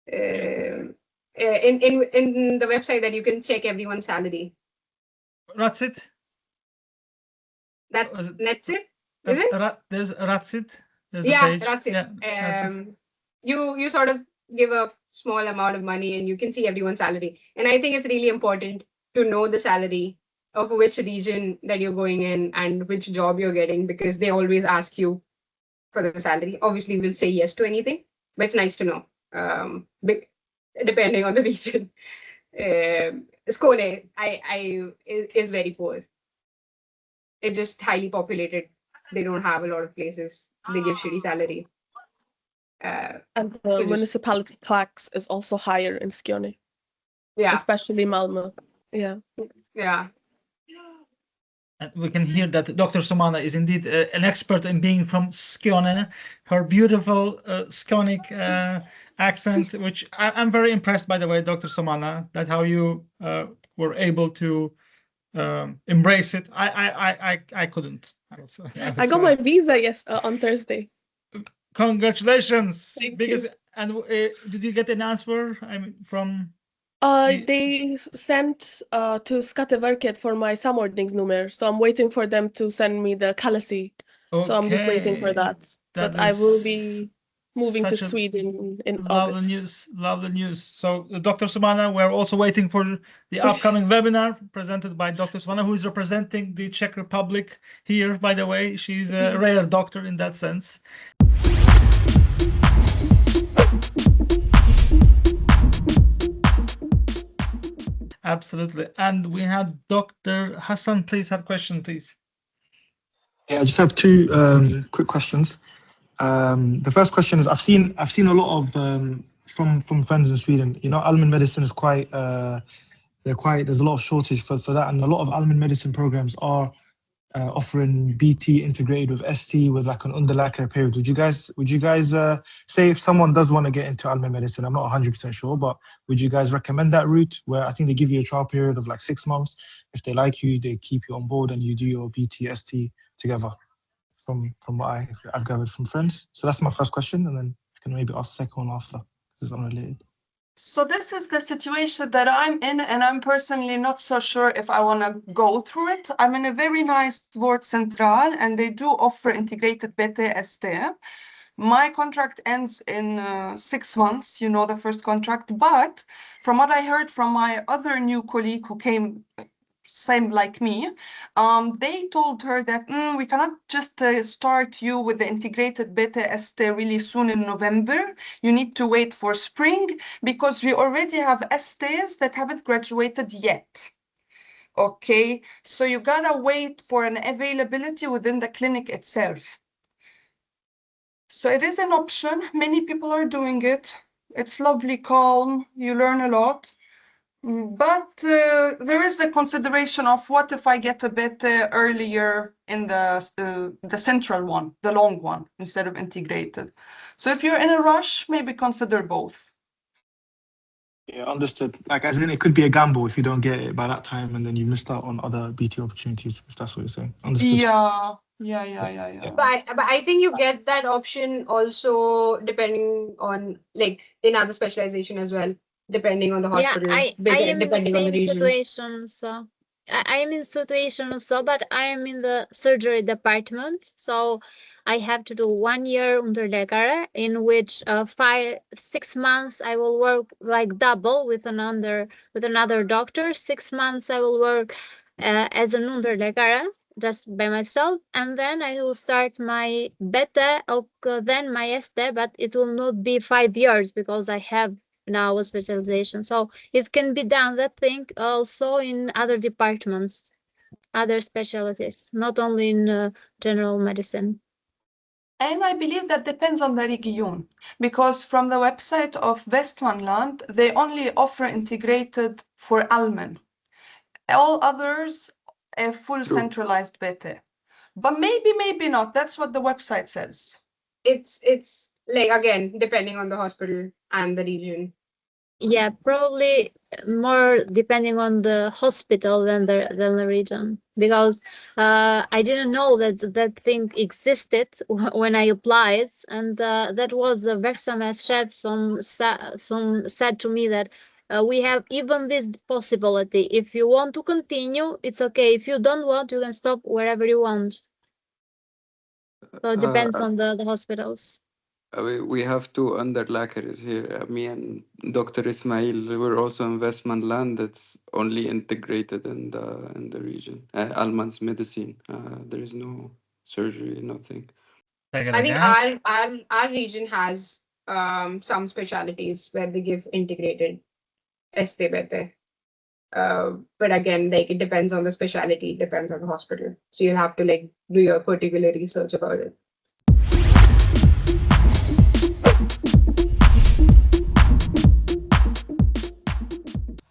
in the website that you can check everyone's salary. Ratsit? That's it? Is it? There's Ratsit. There's Yeah, a page. that's it. Yeah, Ratsit. You sort of give a small amount of money and you can see everyone's salary. And I think it's really important to know the salary of which region that you're going in and which job you're getting, because they always ask you for the salary. Obviously, we'll say yes to anything, but it's nice to know. Depending on the region. Skåne is very poor. It's just highly populated. They don't have a lot of places. They give shitty salary. And the municipality tax is also higher in Skåne. Yeah. Especially Malmö. Yeah. Yeah. And we can hear that Dr. Somana is indeed an expert in being from Skåne. Her beautiful Skånic accent, which I'm very impressed, by the way, Dr. Somana, that how you were able to embrace it. I couldn't. I got my visa on Thursday. Congratulations! Thank because you. And did you get an answer? I mean, from they sent to Skatteverket for my samordningsnummer, so I'm waiting for them to send me the kalasi. So I'm just waiting for that. But I will be moving to Sweden in August. Lovely news. So, Dr. Somana, we're also waiting for the upcoming webinar presented by Dr. Somana, who is representing the Czech Republic here, by the way. She's a rare doctor in that sense. Absolutely. And we had Dr. Hassan, please, had a question, please. Yeah, I just have two quick questions. The first question is, I've seen a lot of from friends in Sweden. You know, allmän medicine is quite there's a lot of shortage for that, and a lot of allmän medicine programs are offering BT integrated with ST with like an Underläkare period. Would you guys say if someone does want to get into allmän medicine, I'm not 100% sure, but would you guys recommend that route where I think they give you a trial period of like 6 months? If they like you, they keep you on board and you do your BT ST together, from what I've gathered from friends. So that's my first question, and then I can maybe ask the second one after, because it's unrelated. So this is the situation that I'm in, and I'm personally not so sure if I want to go through it. I'm in a very nice vårdcentral, and they do offer integrated BT-ST. My contract ends in 6 months, you know, the first contract. But from what I heard from my other new colleague who came same like me, they told her that we cannot just start you with the integrated BT-ST really soon in November. You need to wait for spring because we already have STs that haven't graduated yet. Okay, so you gotta wait for an availability within the clinic itself. So it is an option. Many people are doing it. It's lovely, calm, you learn a lot. But there is the consideration of what if I get a bit earlier in the central one, the long one, instead of integrated. So if you're in a rush, maybe consider both. Yeah, understood. Like, as in, it could be a gamble if you don't get it by that time, and then you missed out on other BT opportunities. If that's what you're saying. Understood. Yeah. But I think you get that option also depending on, like, in other specialization as well, depending on the hospital. I am in the depending on the same region. situation. So I am in situation also, but I am in the surgery department. So I have to do 1 year Underläkare, in which 6 months I will work like double with another doctor. 6 months I will work as an Underläkare just by myself, and then I will start my bete, then my este, but it will not be 5 years because I have now a specialization. So it can be done, that thing, also in other departments, other specialties, not only in general medicine. And I believe that depends on the region, because from the website of Västmanland, they only offer integrated for Almen. All others, a full centralized BT. But maybe not. That's what the website says. It's like, again, depending on the hospital and the region. Yeah, probably more depending on the hospital than the region, because I didn't know that thing existed when I applied, and that was the Verksamhetschefer some said to me that we have even this possibility. If you want to continue, it's okay. If you don't want, you can stop wherever you want. So it depends on the hospitals. We have two Underläkares here. Me and Dr. Ismail, we're also in Västmanland. That's only integrated in the region. Alman's medicine. There is no surgery, nothing. I think our region has some specialties where they give integrated STBT. But again, like, it depends on the specialty, it depends on the hospital. So you have to, like, do your particular research about it.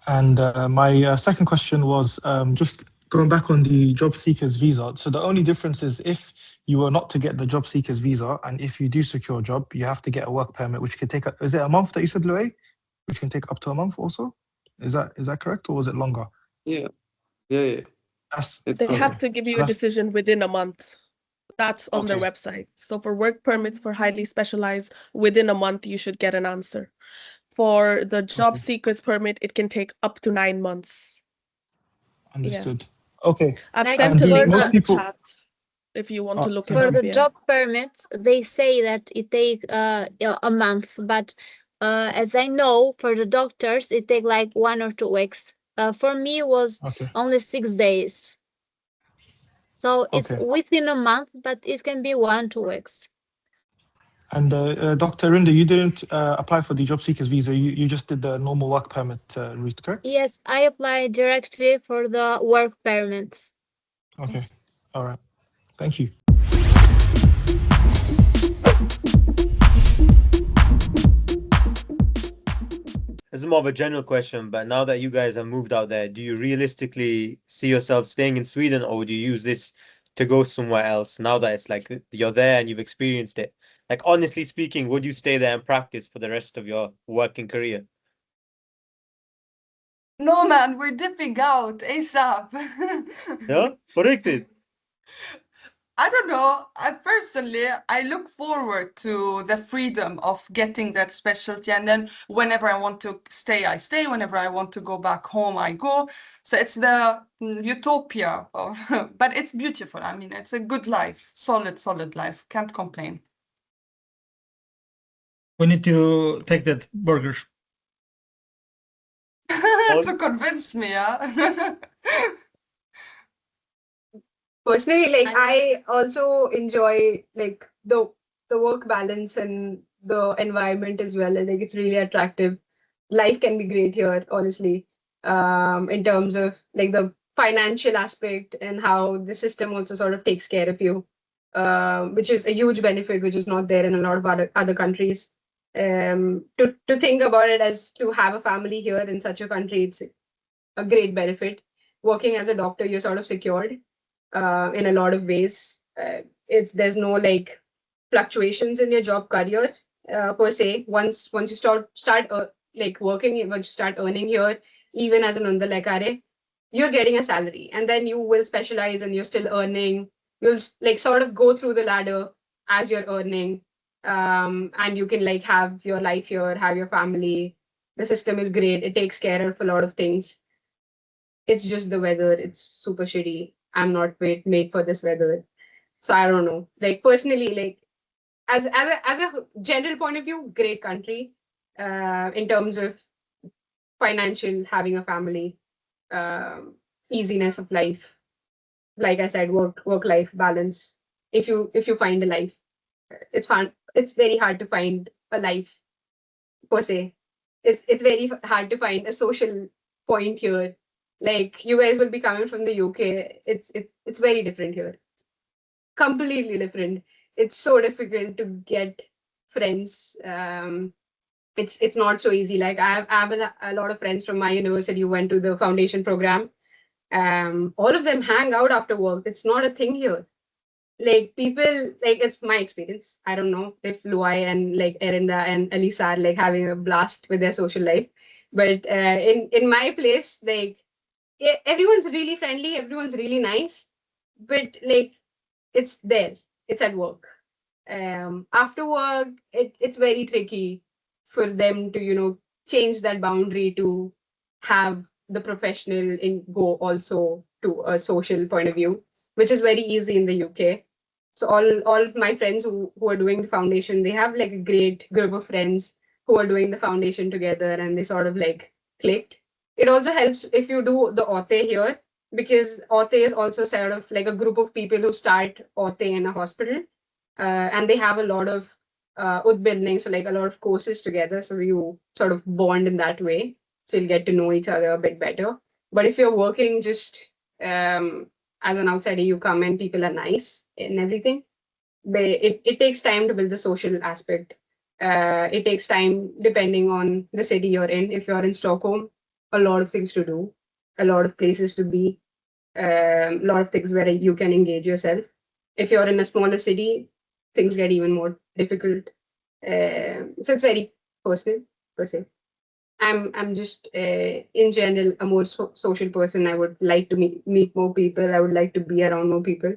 And my second question was just going back on the job seekers visa. So the only difference is if you were not to get the job seekers visa, and if you do secure a job, you have to get a work permit, which can take, is it a month that you said, Loay? Which can take up to a month also? Is that correct, or was it longer? Yeah. They have to give you a decision within a month. That's on their website. So for work permits for highly specialized, within a month, you should get an answer. For the job seekers permit, it can take up to 9 months. Understood. Yeah. Okay. I've sent a link in the chat if you want to look it up. For the job permits, they say that it takes a month, but as I know, for the doctors, it takes like 1 or 2 weeks. For me, it was only 6 days. So it's within a month, but it can be 1 or 2 weeks. And Dr. Erinda, you didn't apply for the job seekers visa. You just did the normal work permit route, correct? Yes, I applied directly for the work permit. Okay. All right. Thank you. This is more of a general question, but now that you guys have moved out there, do you realistically see yourself staying in Sweden, or would you use this to go somewhere else now that it's like you're there and you've experienced it? Like, honestly speaking, would you stay there and practice for the rest of your working career? No, man, we're dipping out ASAP. Yeah, corrected. I don't know. I look forward to the freedom of getting that specialty. And then whenever I want to stay, I stay. Whenever I want to go back home, I go. So it's the utopia of, but it's beautiful. I mean, it's a good life, solid life. Can't complain. We need to take that burger. To convince me, yeah. Personally, like, I also enjoy, like, the work balance and the environment as well. I think it's really attractive. Life can be great here, honestly. In terms of, like, the financial aspect and how the system also sort of takes care of you, which is a huge benefit, which is not there in a lot of other countries. To think about it as to have a family here in such a country, it's a great benefit. Working as a doctor, you're sort of secured in a lot of ways. There's no like fluctuations in your job career per se. Once you start like working, once you start earning here, even as an Underläkare, you're getting a salary, and then you will specialize and you're still earning. You'll like sort of go through the ladder as you're earning, and you can like have your life here, have your family. The system is great. It takes care of a lot of things. It's just the weather. It's super shitty. I'm not made for this weather. So I don't know. Like personally, like as a general point of view, great country in terms of financial, having a family, easiness of life. Like I said, work-life balance. If you find a life, it's fun. It's very hard to find a life per se. It's very hard to find a social point here. Like you guys will be coming from the UK. It's very different here. Completely different. It's so difficult to get friends. It's not so easy. Like I have a lot of friends from my university who went to the foundation program. All of them hang out after work. It's not a thing here. Like people, like it's my experience. I don't know if Loay and like Erinda and Elisa are like having a blast with their social life, but in my place, like everyone's really friendly, everyone's really nice, but like it's there. It's at work. After work, it's very tricky for them to change that boundary to have the professional go also to a social point of view, which is very easy in the UK. So all of my friends who are doing the foundation, they have like a great group of friends who are doing the foundation together, and they sort of like clicked. It also helps if you do the OTE here, because OTE is also sort of like a group of people who start OTE in a hospital, and they have a lot of utbildning, so like a lot of courses together, so you sort of bond in that way, so you'll get to know each other a bit better. But if you're working just as an outsider, you come and people are nice and everything, it takes time to build the social aspect. It takes time depending on the city you're in. If you're in Stockholm, a lot of things to do, a lot of places to be, a lot of things where you can engage yourself. If you're in a smaller city, things get even more difficult. So it's very personal per se. I'm just in general a more social person. I would like to meet more people. I would like to be around more people.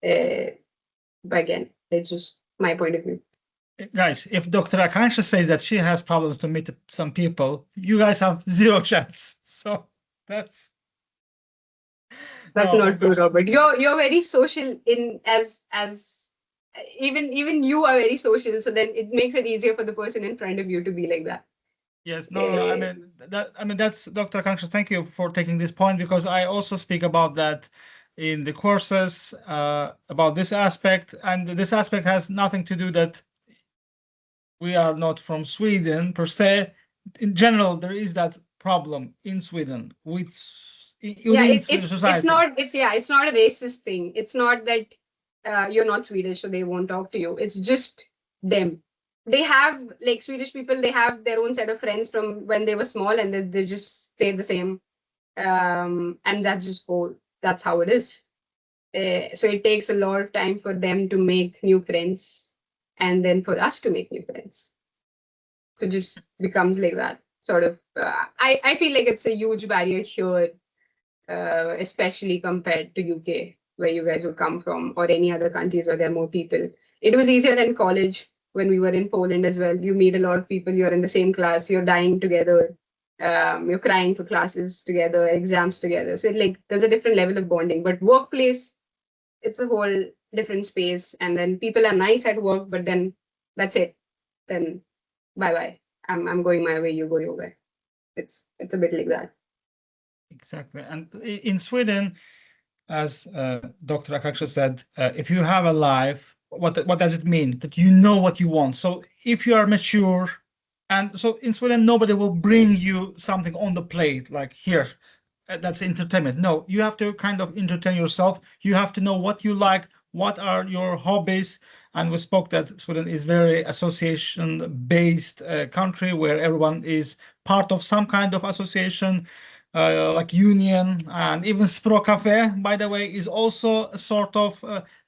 But again, it's just my point of view. Guys, if Dr. Aakanksha says that she has problems to meet some people, you guys have zero chance. So that's not true, Robert. You're very social in as even you are very social. So then it makes it easier for the person in front of you to be like that. Yes, no. I mean that's Dr. Aakanksha. Thank you for taking this point, because I also speak about that in the courses about this aspect, and this aspect has nothing to do that we are not from Sweden per se. In general, there is that problem in Sweden with Swedish society. It's not a racist thing. It's not that you're not Swedish, so they won't talk to you. It's just them. They have, like Swedish people, they have their own set of friends from when they were small, and they just stay the same. And that's how it is. So it takes a lot of time for them to make new friends, and then for us to make new friends. So it just becomes like that sort of. I feel like it's a huge barrier here, especially compared to UK, where you guys would come from, or any other countries where there are more people. It was easier in college when we were in Poland as well. You meet a lot of people, you're in the same class, you're dying together, you're crying for classes together, exams together. So there's a different level of bonding. But workplace, it's a whole different space. And then people are nice at work, but then that's it. Then bye-bye. I'm going my way, you go your way. It's a bit like that. Exactly. And in Sweden, as Dr. Aakanksha said, if you have a life, what does it mean? That you know what you want. So if you are mature, and so in Sweden, nobody will bring you something on the plate, like here, that's entertainment. No, you have to kind of entertain yourself. You have to know what you like, what are your hobbies. And we spoke that Sweden is very association-based country where everyone is part of some kind of association, like union, and even Språkcafé, by the way, is also a sort of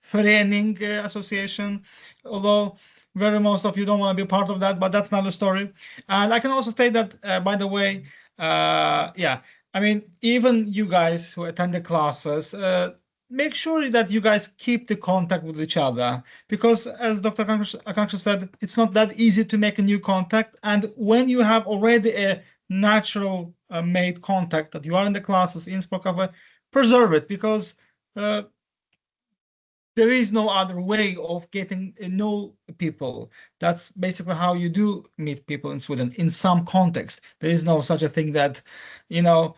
förening association, although very most of you don't want to be part of that, but that's another story. And I can also state that, by the way, yeah, I mean, even you guys who attend the classes, make sure that you guys keep the contact with each other, because as Dr. Aakanksha said, it's not that easy to make a new contact. And when you have already a natural made contact that you are in the classes in Språkcafé, preserve it, because there is no other way of getting to know people. That's basically how you do meet people in Sweden in some context. There is no such a thing that, you know,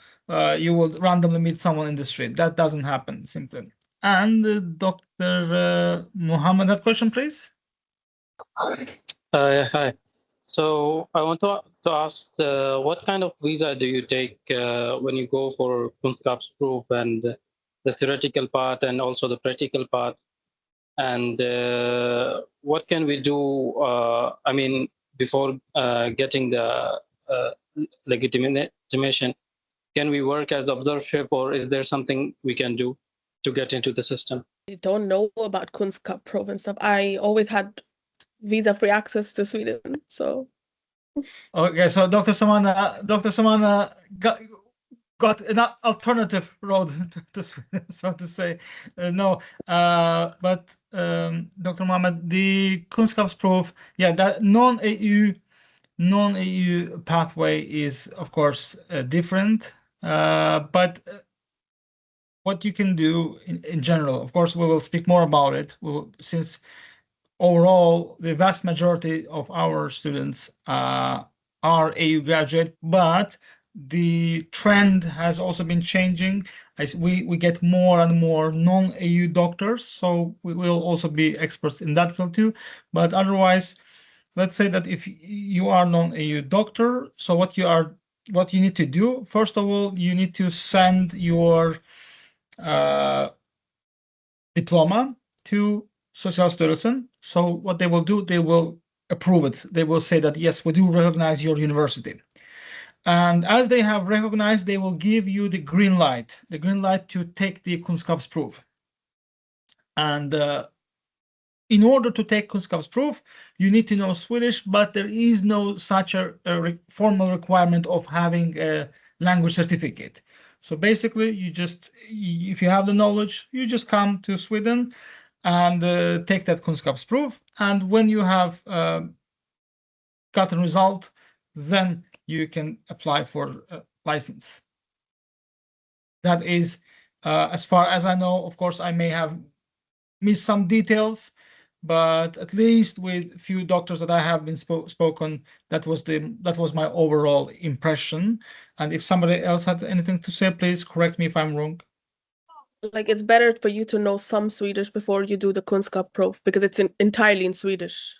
you will randomly meet someone in the street. That doesn't happen simply. And Dr. Muhammad, that question, please. Hi. So I want to ask, what kind of visa do you take when you go for Kunskapsprovet and the theoretical part and also the practical part? And what can we do, I mean, before getting the legitimation? Can we work as observership, or is there something we can do to get into the system? I don't know about Kunskapsprovet and stuff. I always had visa-free access to Sweden, so. Okay, so Dr. Samana got an alternative road to Sweden, so to say. No, but Dr. Mohammed, the Kunskapsprov, yeah, that non-EU pathway is, of course, different. But what you can do in general, of course, we will speak more about it. Since overall, the vast majority of our students are EU graduate, but the trend has also been changing as we get more and more non-EU doctors, so we will also be experts in that field too. But otherwise, let's say that if you are non-EU doctor, so what you need to do, first of all, you need to send your diploma to Socialstyrelsen. So what they will do, they will approve it. They will say that, yes, we do recognize your university. And as they have recognized, they will give you the green light to take the Kunskapsprov. And in order to take Kunskapsprov, you need to know Swedish, but there is no such a formal requirement of having a language certificate. So basically, if you have the knowledge, you just come to Sweden and take that Kunskapsprov. And when you have gotten result, then you can apply for a license. That is, as far as I know. Of course, I may have missed some details, but at least with a few doctors that I have been spoken, that was my overall impression. And if somebody else had anything to say, please correct me if I'm wrong. Like, it's better for you to know some Swedish before you do the Kunskapsprov, because it's entirely in Swedish.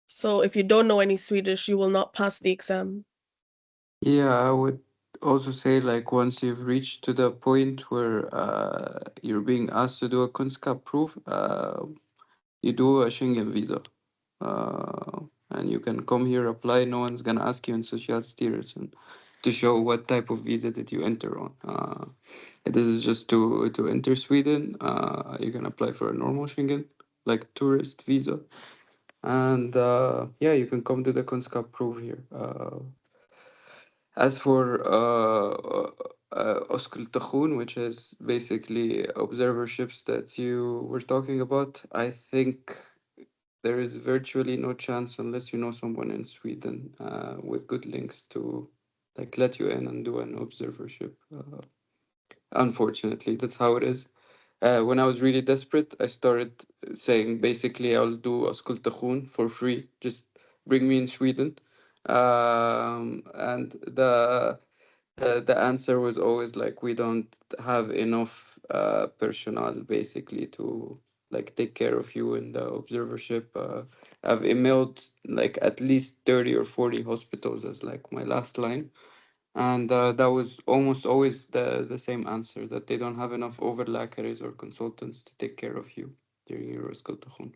So if you don't know any Swedish, you will not pass the exam. Yeah, I would also say, like, once you've reached to the point where you're being asked to do a Kunskapsprov, you do a Schengen visa. And you can come here, apply. No one's gonna ask you in Socialstyrelsen to show what type of visa did you enter on. This is just to enter Sweden. You can apply for a normal Schengen, like tourist visa. And yeah, you can come to the Kunskapsprov here. As for Oskultation, which is basically observerships that you were talking about, I think there is virtually no chance unless you know someone in Sweden with good links to like let you in and do an observership. Unfortunately, that's how it is. When I was really desperate, I started saying basically I'll do Oskultation for free. Just bring me in Sweden. And the answer was always like, we don't have enough personnel basically to like take care of you in the observership. I've emailed like at least 30 or 40 hospitals as like my last line. And that was almost always the same answer, that they don't have enough overlackers or consultants to take care of you during your skuldtation.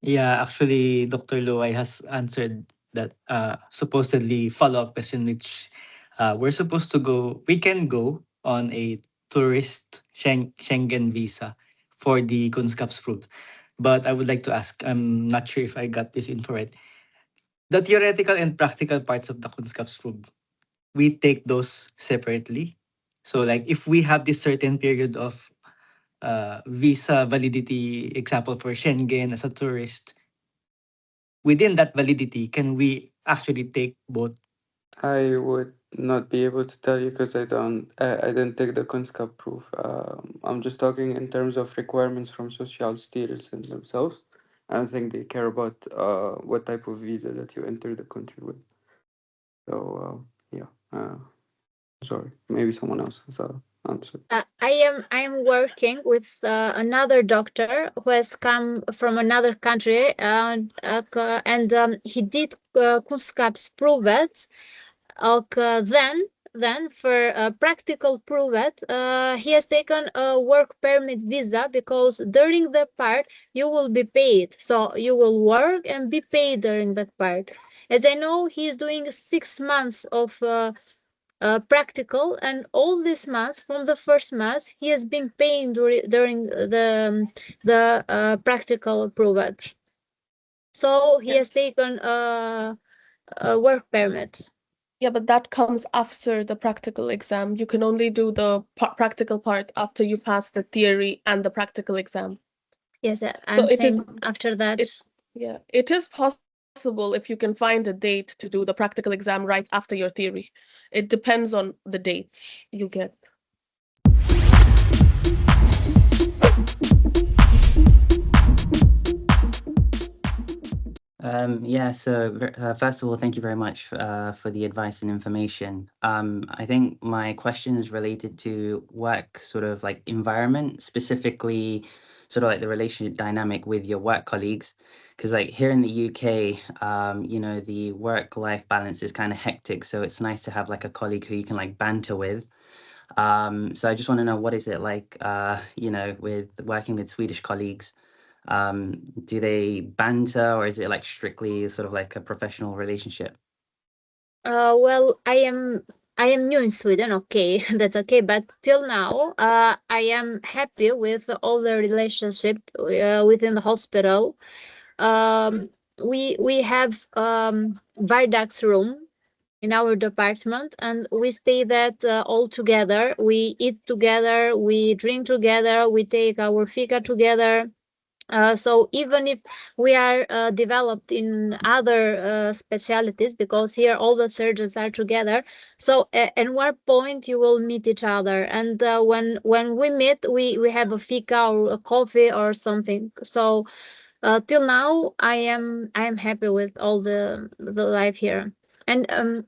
Yeah, actually, Dr. Loay has answered that supposedly follow-up question, which we can go on a tourist Schengen visa for the Kunskapsprovet. But I would like to ask, I'm not sure if I got this info right. The theoretical and practical parts of the Kunskapsprovet, we take those separately. So like if we have this certain period of visa validity, example for Schengen as a tourist, within that validity, can we actually take both? I would not be able to tell you because I didn't take the Kunskapsprov. I'm just talking in terms of requirements from Socialstyrelsen themselves. I don't think they care about what type of visa that you enter the country with. So yeah, sorry, maybe someone else has an answer. I am working with another doctor who has come from another country, and he did Kunskapsprovet. Then for practical provet, he has taken a work permit visa, because during the part you will be paid. So you will work and be paid during that part. As I know, he is doing 6 months of practical, and all these months, from the first month, he has been paying during the practical provet. So he has taken a work permit. Yeah, but that comes after the practical exam. You can only do the practical part after you pass the theory and the practical exam. Yes, I'm saying after that. It is possible if you can find a date to do the practical exam right after your theory. It depends on the dates you get. So first of all, thank you very much for the advice and information. I think my question is related to work sort of like environment, specifically sort of like the relationship dynamic with your work colleagues. Because like here in the UK, the work-life balance is kind of hectic. So it's nice to have like a colleague who you can like banter with. So I just want to know, what is it like, with working with Swedish colleagues? Do they banter, or is it like strictly sort of like a professional relationship? Well, I am new in Sweden. Okay, that's okay. But till now, I am happy with all the relationship within the hospital. We have Vardags room in our department, and we stay that all together. We eat together, we drink together, we take our fika together. So even if we are developed in other specialties, because here all the surgeons are together, so at one point you will meet each other, and when we meet, we have a fika or a coffee or something. So till now, I am happy with all the life here. And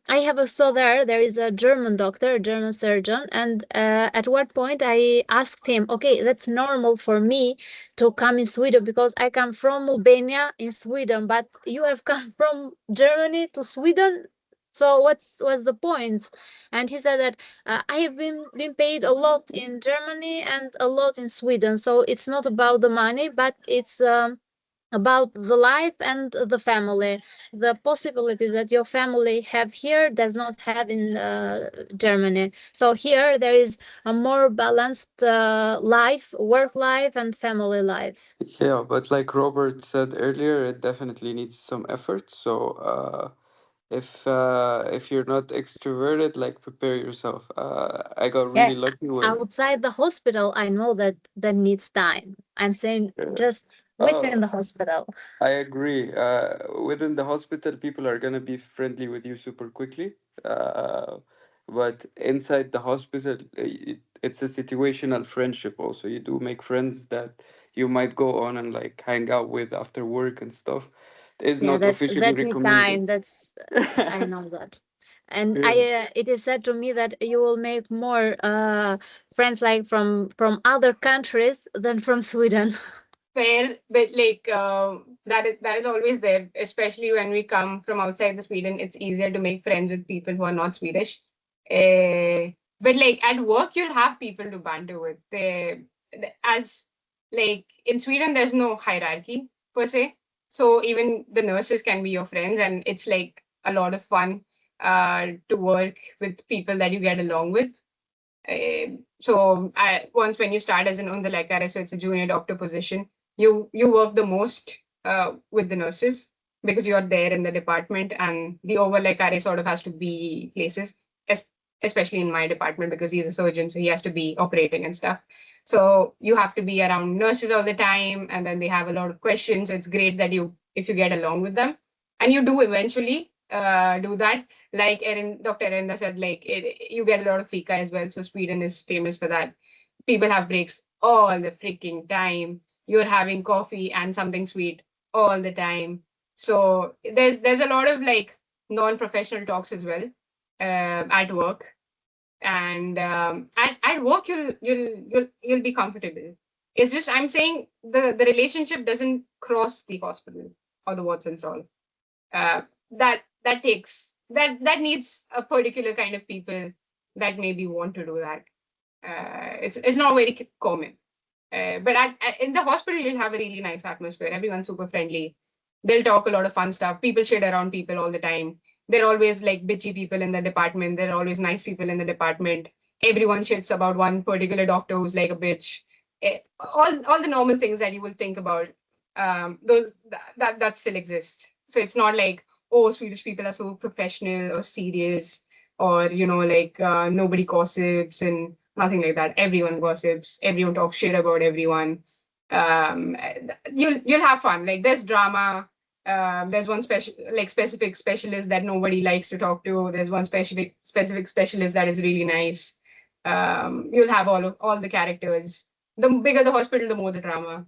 I have also there is a German doctor, a German surgeon, and at one point I asked him, okay, that's normal for me to come in Sweden, because I come from Albania in Sweden, but you have come from Germany to Sweden. So what's the point? And he said that I have been paid a lot in Germany and a lot in Sweden. So it's not about the money, but it's about the life and the family. The possibilities that your family have here does not have in Germany. So here there is a more balanced life, work life and family life. Yeah, but like Robert said earlier, it definitely needs some effort. So if you're not extroverted, like prepare yourself. I got really lucky with outside the hospital. I know that needs time. I'm saying just within the hospital. I agree. Within the hospital, people are gonna be friendly with you super quickly. But inside the hospital, it's a situational friendship also. You do make friends that you might go on and like hang out with after work and stuff. It's not officially recommended. That's I know that. And it is said to me that you will make more friends like from other countries than from Sweden. fair, but like that is always there, especially when we come from outside the Sweden. It's easier to make friends with people who are not Swedish. But like at work, you'll have people to banter with. As like in Sweden, there's no hierarchy per se, so even the nurses can be your friends, and it's like a lot of fun to work with people that you get along with. Once when you start as an Underläkare, so it's a junior doctor position, you work the most with the nurses because you're there in the department, and the Overläkare sort of has to be places, especially in my department because he's a surgeon, so he has to be operating and stuff. So you have to be around nurses all the time, and then they have a lot of questions. So it's great that if you get along with them, and you do eventually do that. Like Dr. Erinda said, like you get a lot of fika as well. So Sweden is famous for that. People have breaks all the freaking time. You're having coffee and something sweet all the time. So there's a lot of like non-professional talks as well at work, and at work you'll be comfortable. It's just I'm saying the relationship doesn't cross the hospital or the ward central. That needs a particular kind of people that maybe want to do that. It's not very common. But in the hospital, you'll have a really nice atmosphere. Everyone's super friendly. They'll talk a lot of fun stuff. People shit around people all the time. They're always like bitchy people in the department. There are always nice people in the department. Everyone shits about one particular doctor who's like a bitch. All the normal things that you will think about, that still exists. So it's not like, oh, Swedish people are so professional or serious, or like nobody gossips and nothing like that. Everyone gossips. Everyone talks shit about everyone. You'll have fun. Like there's drama. There's one specific specialist that nobody likes to talk to. There's one specific specialist that is really nice. You'll have all the characters. The bigger the hospital, the more the drama.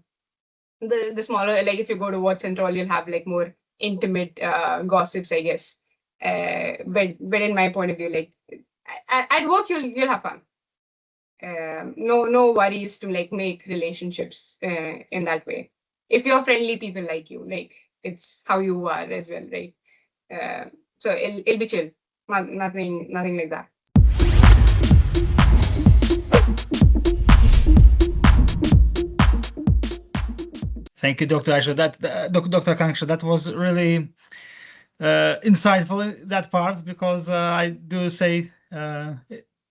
The smaller, like if you go to ward central, you'll have like more intimate gossips, I guess. But in my point of view, like at work, you'll have fun. No worries to like make relationships in that way. If you're friendly, people like you. Like it's how you are as well, right? So it'll be chill. Nothing like that. Thank you, Dr. Aisha. Dr. Aakanksha, that was really insightful, that part, because I do say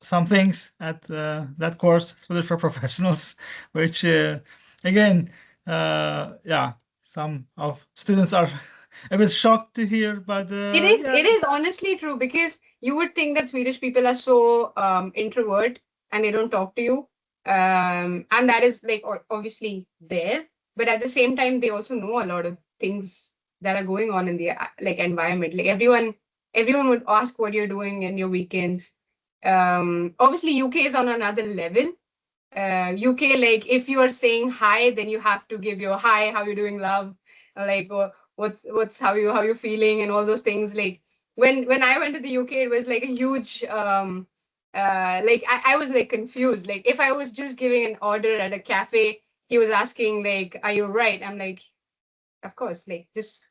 some things at that course, Swedish for Professionals, which again, some of students are a bit shocked to hear, but it is honestly true, because you would think that Swedish people are so introvert and they don't talk to you, and that is like obviously there, but at the same time they also know a lot of things that are going on in the like environment. Like everyone would ask what you're doing in your weekends. Obviously UK is on another level. UK, like if you are saying hi, then you have to give your hi, how you doing, love, like what's how you feeling, and all those things. Like when I went to the UK, it was like a huge like I was like confused. Like if I was just giving an order at a cafe, he was asking like, are you right? I'm like, of course, like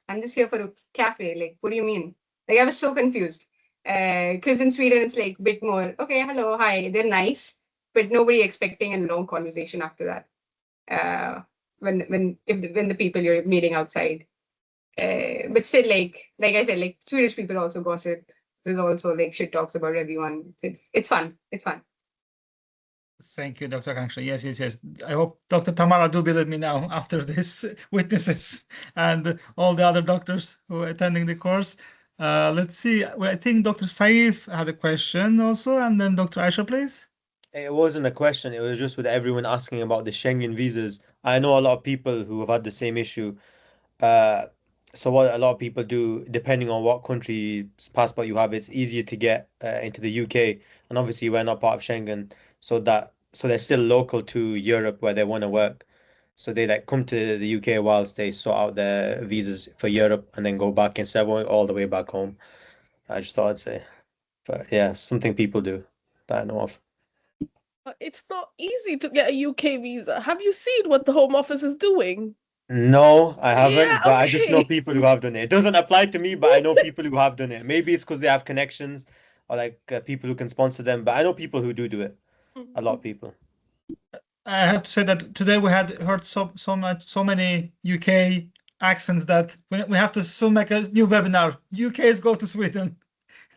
I'm just here for a cafe. Like, what do you mean? Like I was so confused. Because in Sweden it's like a bit more, okay, hello, hi, they're nice, but nobody expecting a long conversation after that. When the people you're meeting outside. But still, like I said, like Swedish people also gossip. There's also like shit talks about everyone. It's fun. It's fun. Thank you, Dr. Aakanksha. Yes. I hope Dr. Tamara do believe me now after this witnesses and all the other doctors who are attending the course. Let's see. Well, I think Dr. Saif had a question also, and then Dr. Aisha, please. It wasn't a question. It was just with everyone asking about the Schengen visas. I know a lot of people who have had the same issue. So what a lot of people do, depending on what country's passport you have, it's easier to get into the UK. And obviously we're not part of Schengen, so they're still local to Europe where they want to work. So they like come to the UK whilst they sort out their visas for Europe and then go back instead of going all the way back home. I just thought I'd say. But yeah, something people do that I know of. It's not easy to get a UK visa. Have you seen what the Home Office is doing? No, I haven't, Yeah, but I just know okay. people who have done it. It doesn't apply to me, but I know people who have done it. Maybe it's because they have connections or like people who can sponsor them, but I know people who do it. A lot of people. I have to say that today we had heard so many UK accents that we have to soon make a new webinar. UK's go to Sweden.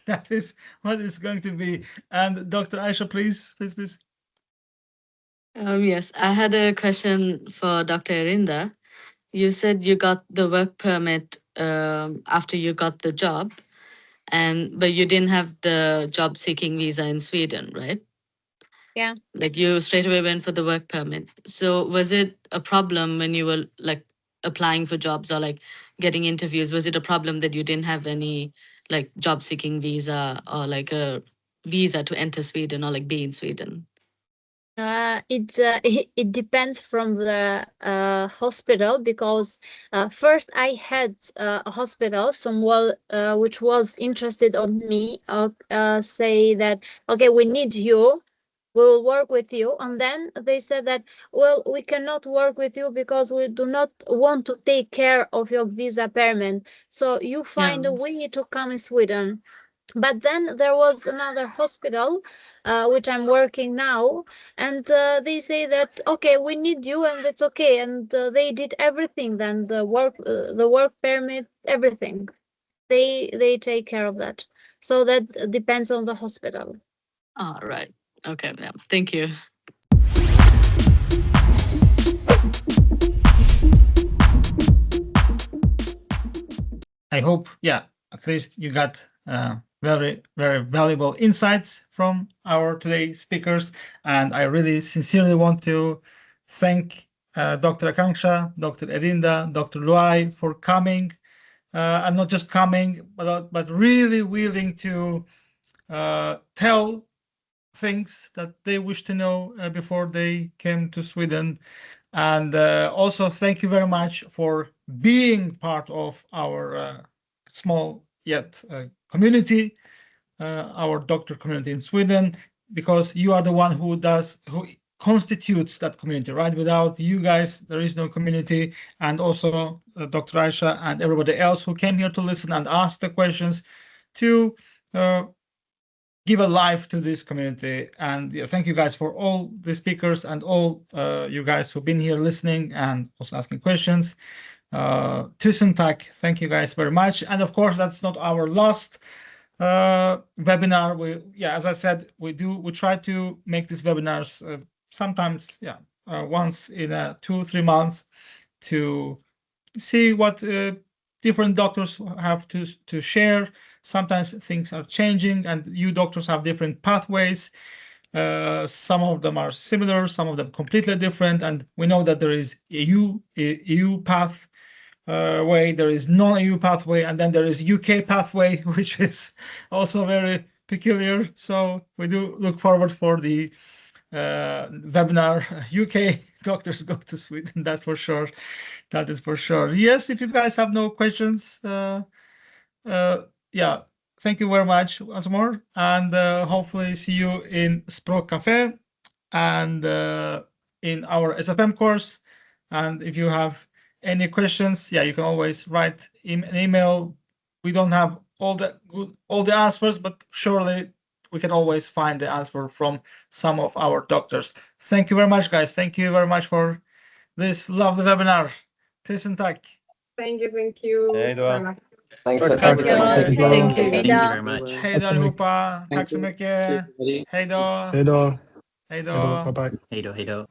That is what it's going to be. And Dr. Aisha, please. Yes, I had a question for Dr. Erinda. You said you got the work permit after you got the job, but you didn't have the job seeking visa in Sweden, right? Yeah. Like you straight away went for the work permit. So was it a problem when you were like applying for jobs or like getting interviews? Was it a problem that you didn't have any like job seeking visa or like a visa to enter Sweden or like be in Sweden? It depends from the hospital, because first I had a hospital somewhere which was interested on me, say that okay, we need you, we will work with you, and then they said that well, we cannot work with you because we do not want to take care of your visa permit, so you find a way to come in Sweden. But then there was another hospital, which I'm working now, and they say that okay, we need you, and it's okay, and they did everything. Then the work permit, everything, they take care of that. So that depends on the hospital. All right. Okay. Yeah. Thank you. I hope, at least you got very, very valuable insights from our today's speakers. And I really sincerely want to thank Dr. Aakanksha, Dr. Erinda, Dr. Loay for coming. And not just coming, but really willing to tell things that they wish to know before they came to Sweden. And also thank you very much for being part of our small yet community, our doctor community in Sweden, because you are the one who constitutes that community, right? Without you guys, there is no community. And also Dr. Aisha and everybody else who came here to listen and ask the questions to give a life to this community. And thank you guys for all the speakers and all you guys who've been here listening and also asking questions. Tusen tack. Thank you guys very much. And of course, that's not our last webinar. As I said, we try to make these webinars sometimes, once in 2-3 months to see what different doctors have to share. Sometimes things are changing and you doctors have different pathways. Some of them are similar, some of them completely different. And we know that there is EU path way, there is non-EU pathway, and then there is UK pathway, which is also very peculiar. So we do look forward for the webinar. UK doctors go to Sweden, that's for sure. That is for sure. Yes, if you guys have no questions, thank you very much once more, and hopefully see you in Språk Café and in our SFM course. And if you have any questions, you can always write an email. We don't have all the answers, but surely we can always find the answer from some of our doctors. Thank you very much, guys. Thank you very much for this lovely webinar. Tusen tack. Thank you. Hej då. Thanks. Thank you. Thank you very much. Hej då allihopa. Tack så mycket. Hej då. Hej då. Hej då. Bye bye. Hej då.